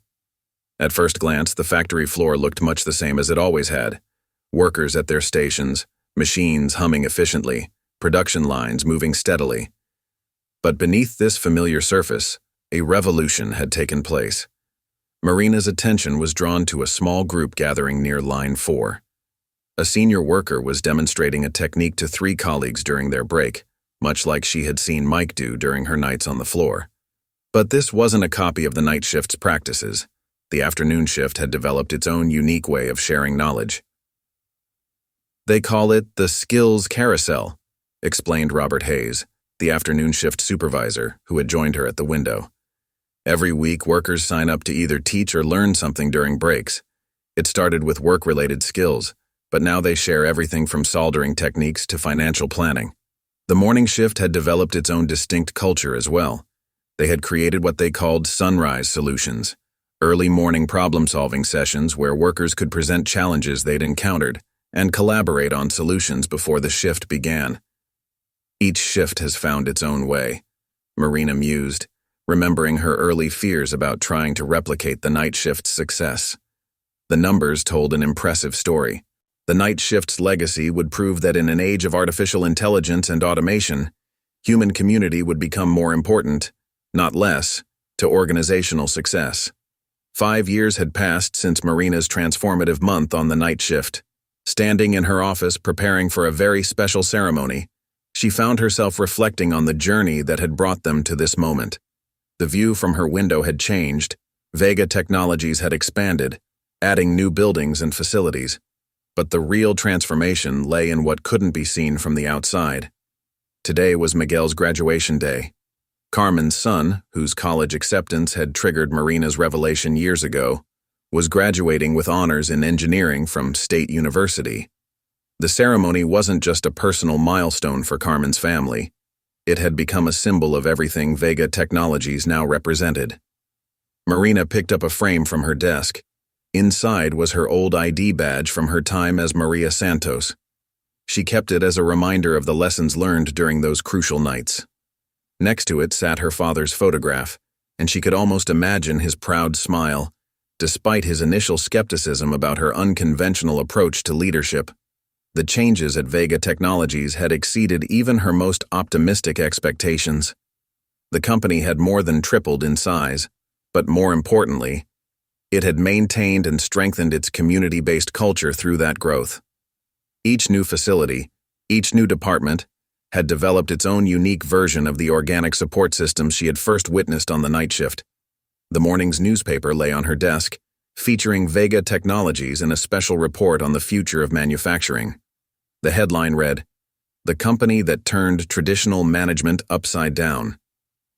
At first glance, the factory floor looked much the same as it always had. Workers at their stations, machines humming efficiently, production lines moving steadily. But beneath this familiar surface, a revolution had taken place. Marina's attention was drawn to a small group gathering near Line 4. A senior worker was demonstrating a technique to 3 colleagues during their break, much like she had seen Mike do during her nights on the floor. But this wasn't a copy of the night shift's practices. The afternoon shift had developed its own unique way of sharing knowledge. "They call it the skills carousel," explained Robert Hayes, the afternoon shift supervisor, who had joined her at the window. "Every week, workers sign up to either teach or learn something during breaks. It started with work-related skills, but now they share everything from soldering techniques to financial planning. The morning shift had developed its own distinct culture as well. They had created what they called sunrise solutions, early morning problem-solving sessions where workers could present challenges they'd encountered and collaborate on solutions before the shift began. Each shift has found its own way, Marina mused, remembering her early fears about trying to replicate the night shift's success. The numbers told an impressive story. The night shift's legacy would prove that in an age of artificial intelligence and automation, human community would become more important, not less, to organizational success. 5 years had passed since Marina's transformative month on the night shift. Standing in her office preparing for a very special ceremony, she found herself reflecting on the journey that had brought them to this moment. The view from her window had changed. Vega Technologies had expanded, adding new buildings and facilities. But the real transformation lay in what couldn't be seen from the outside. Today was Miguel's graduation day. Carmen's son, whose college acceptance had triggered Marina's revelation years ago, was graduating with honors in engineering from State University. The ceremony wasn't just a personal milestone for Carmen's family. It had become a symbol of everything Vega Technologies now represented. Marina picked up a frame from her desk. Inside was her old ID badge from her time as Maria Santos. She kept it as a reminder of the lessons learned during those crucial nights. Next to it sat her father's photograph, and she could almost imagine his proud smile, despite his initial skepticism about her unconventional approach to leadership. The changes at Vega Technologies had exceeded even her most optimistic expectations. The company had more than tripled in size, but more importantly, it had maintained and strengthened its community-based culture through that growth. Each new facility, each new department, had developed its own unique version of the organic support systems she had first witnessed on the night shift. The morning's newspaper lay on her desk, featuring Vega Technologies in a special report on the future of manufacturing. The headline read, "The company that turned traditional management upside down."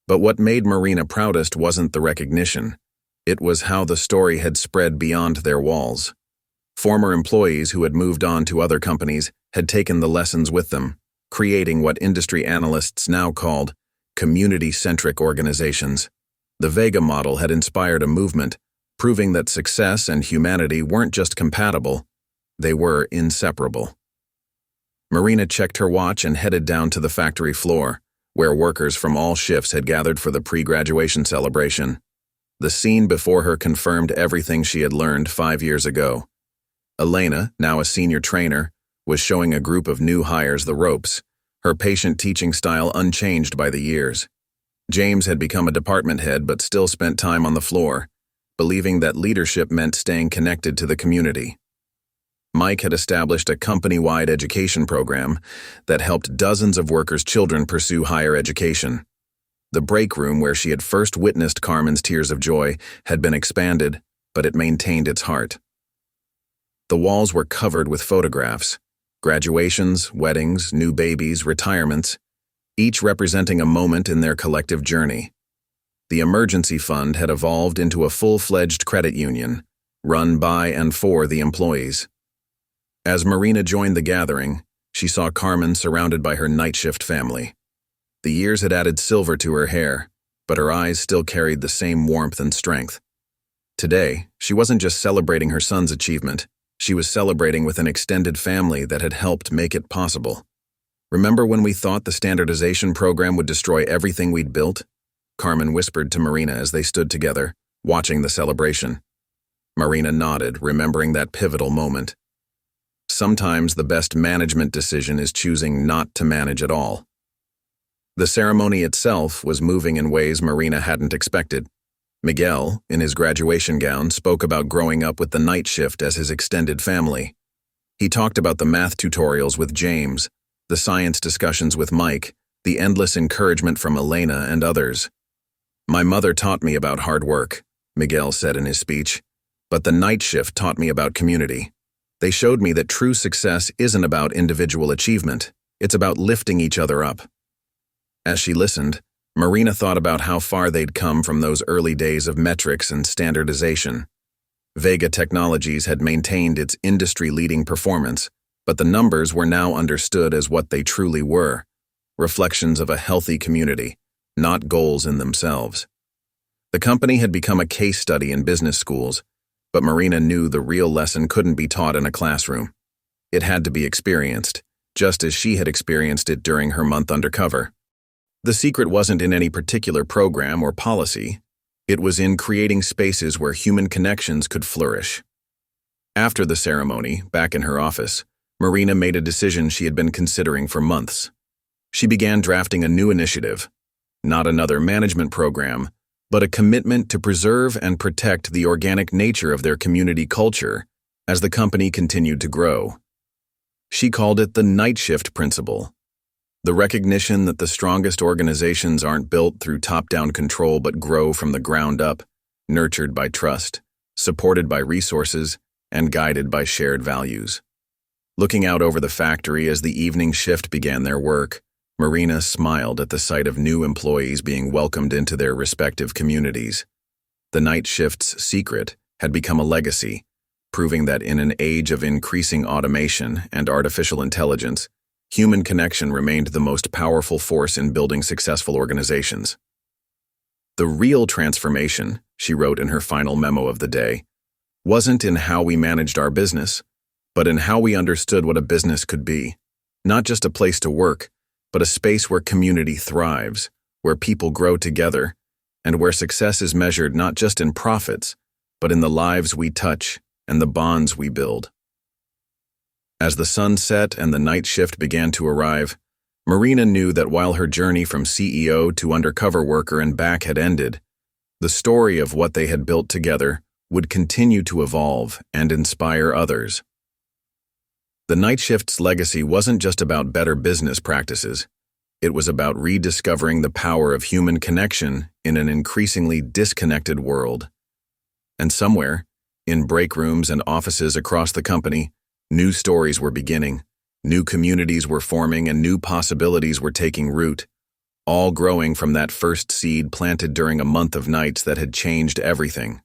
But what made Marina proudest wasn't the recognition. It was how the story had spread beyond their walls. Former employees who had moved on to other companies had taken the lessons with them, creating what industry analysts now called community-centric organizations. The Vega model had inspired a movement, proving that success and humanity weren't just compatible, they were inseparable. Marina checked her watch and headed down to the factory floor, where workers from all shifts had gathered for the pre-graduation celebration. The scene before her confirmed everything she had learned 5 years ago. Elena, now a senior trainer, was showing a group of new hires the ropes, her patient teaching style unchanged by the years. James had become a department head but still spent time on the floor, believing that leadership meant staying connected to the community. Mike had established a company-wide education program that helped dozens of workers' children pursue higher education. The break room where she had first witnessed Carmen's tears of joy had been expanded, but it maintained its heart. The walls were covered with photographs, graduations, weddings, new babies, retirements, each representing a moment in their collective journey. The emergency fund had evolved into a full-fledged credit union, run by and for the employees. As Marina joined the gathering, she saw Carmen surrounded by her night shift family. The years had added silver to her hair, but her eyes still carried the same warmth and strength. Today, she wasn't just celebrating her son's achievement, she was celebrating with an extended family that had helped make it possible. "Remember when we thought the standardization program would destroy everything we'd built?" Carmen whispered to Marina as they stood together, watching the celebration. Marina nodded, remembering that pivotal moment. Sometimes the best management decision is choosing not to manage at all. The ceremony itself was moving in ways Marina hadn't expected. Miguel, in his graduation gown, spoke about growing up with the night shift as his extended family. He talked about the math tutorials with James, the science discussions with Mike, the endless encouragement from Elena and others. "My mother taught me about hard work," Miguel said in his speech, "but the night shift taught me about community. They showed me that true success isn't about individual achievement, it's about lifting each other up." As she listened, Marina thought about how far they'd come from those early days of metrics and standardization. Vega Technologies had maintained its industry-leading performance, but the numbers were now understood as what they truly were: reflections of a healthy community, not goals in themselves. The company had become a case study in business schools, but Marina knew the real lesson couldn't be taught in a classroom. It had to be experienced, just as she had experienced it during her month undercover. The secret wasn't in any particular program or policy. It was in creating spaces where human connections could flourish. After the ceremony, back in her office, Marina made a decision she had been considering for months. She began drafting a new initiative, not another management program, but a commitment to preserve and protect the organic nature of their community culture as the company continued to grow. She called it the night shift principle, the recognition that the strongest organizations aren't built through top-down control but grow from the ground up, nurtured by trust, supported by resources, and guided by shared values. Looking out over the factory as the evening shift began their work, Marina smiled at the sight of new employees being welcomed into their respective communities. The night shift's secret had become a legacy, proving that in an age of increasing automation and artificial intelligence, human connection remained the most powerful force in building successful organizations. The real transformation, she wrote in her final memo of the day, wasn't in how we managed our business, but in how we understood what a business could be. Not just a place to work, but a space where community thrives, where people grow together, and where success is measured not just in profits, but in the lives we touch and the bonds we build. As the sun set and the night shift began to arrive, Marina knew that while her journey from CEO to undercover worker and back had ended, the story of what they had built together would continue to evolve and inspire others. The night shift's legacy wasn't just about better business practices. It was about rediscovering the power of human connection in an increasingly disconnected world. And somewhere, in break rooms and offices across the company, new stories were beginning, new communities were forming, and new possibilities were taking root, all growing from that first seed planted during a month of nights that had changed everything.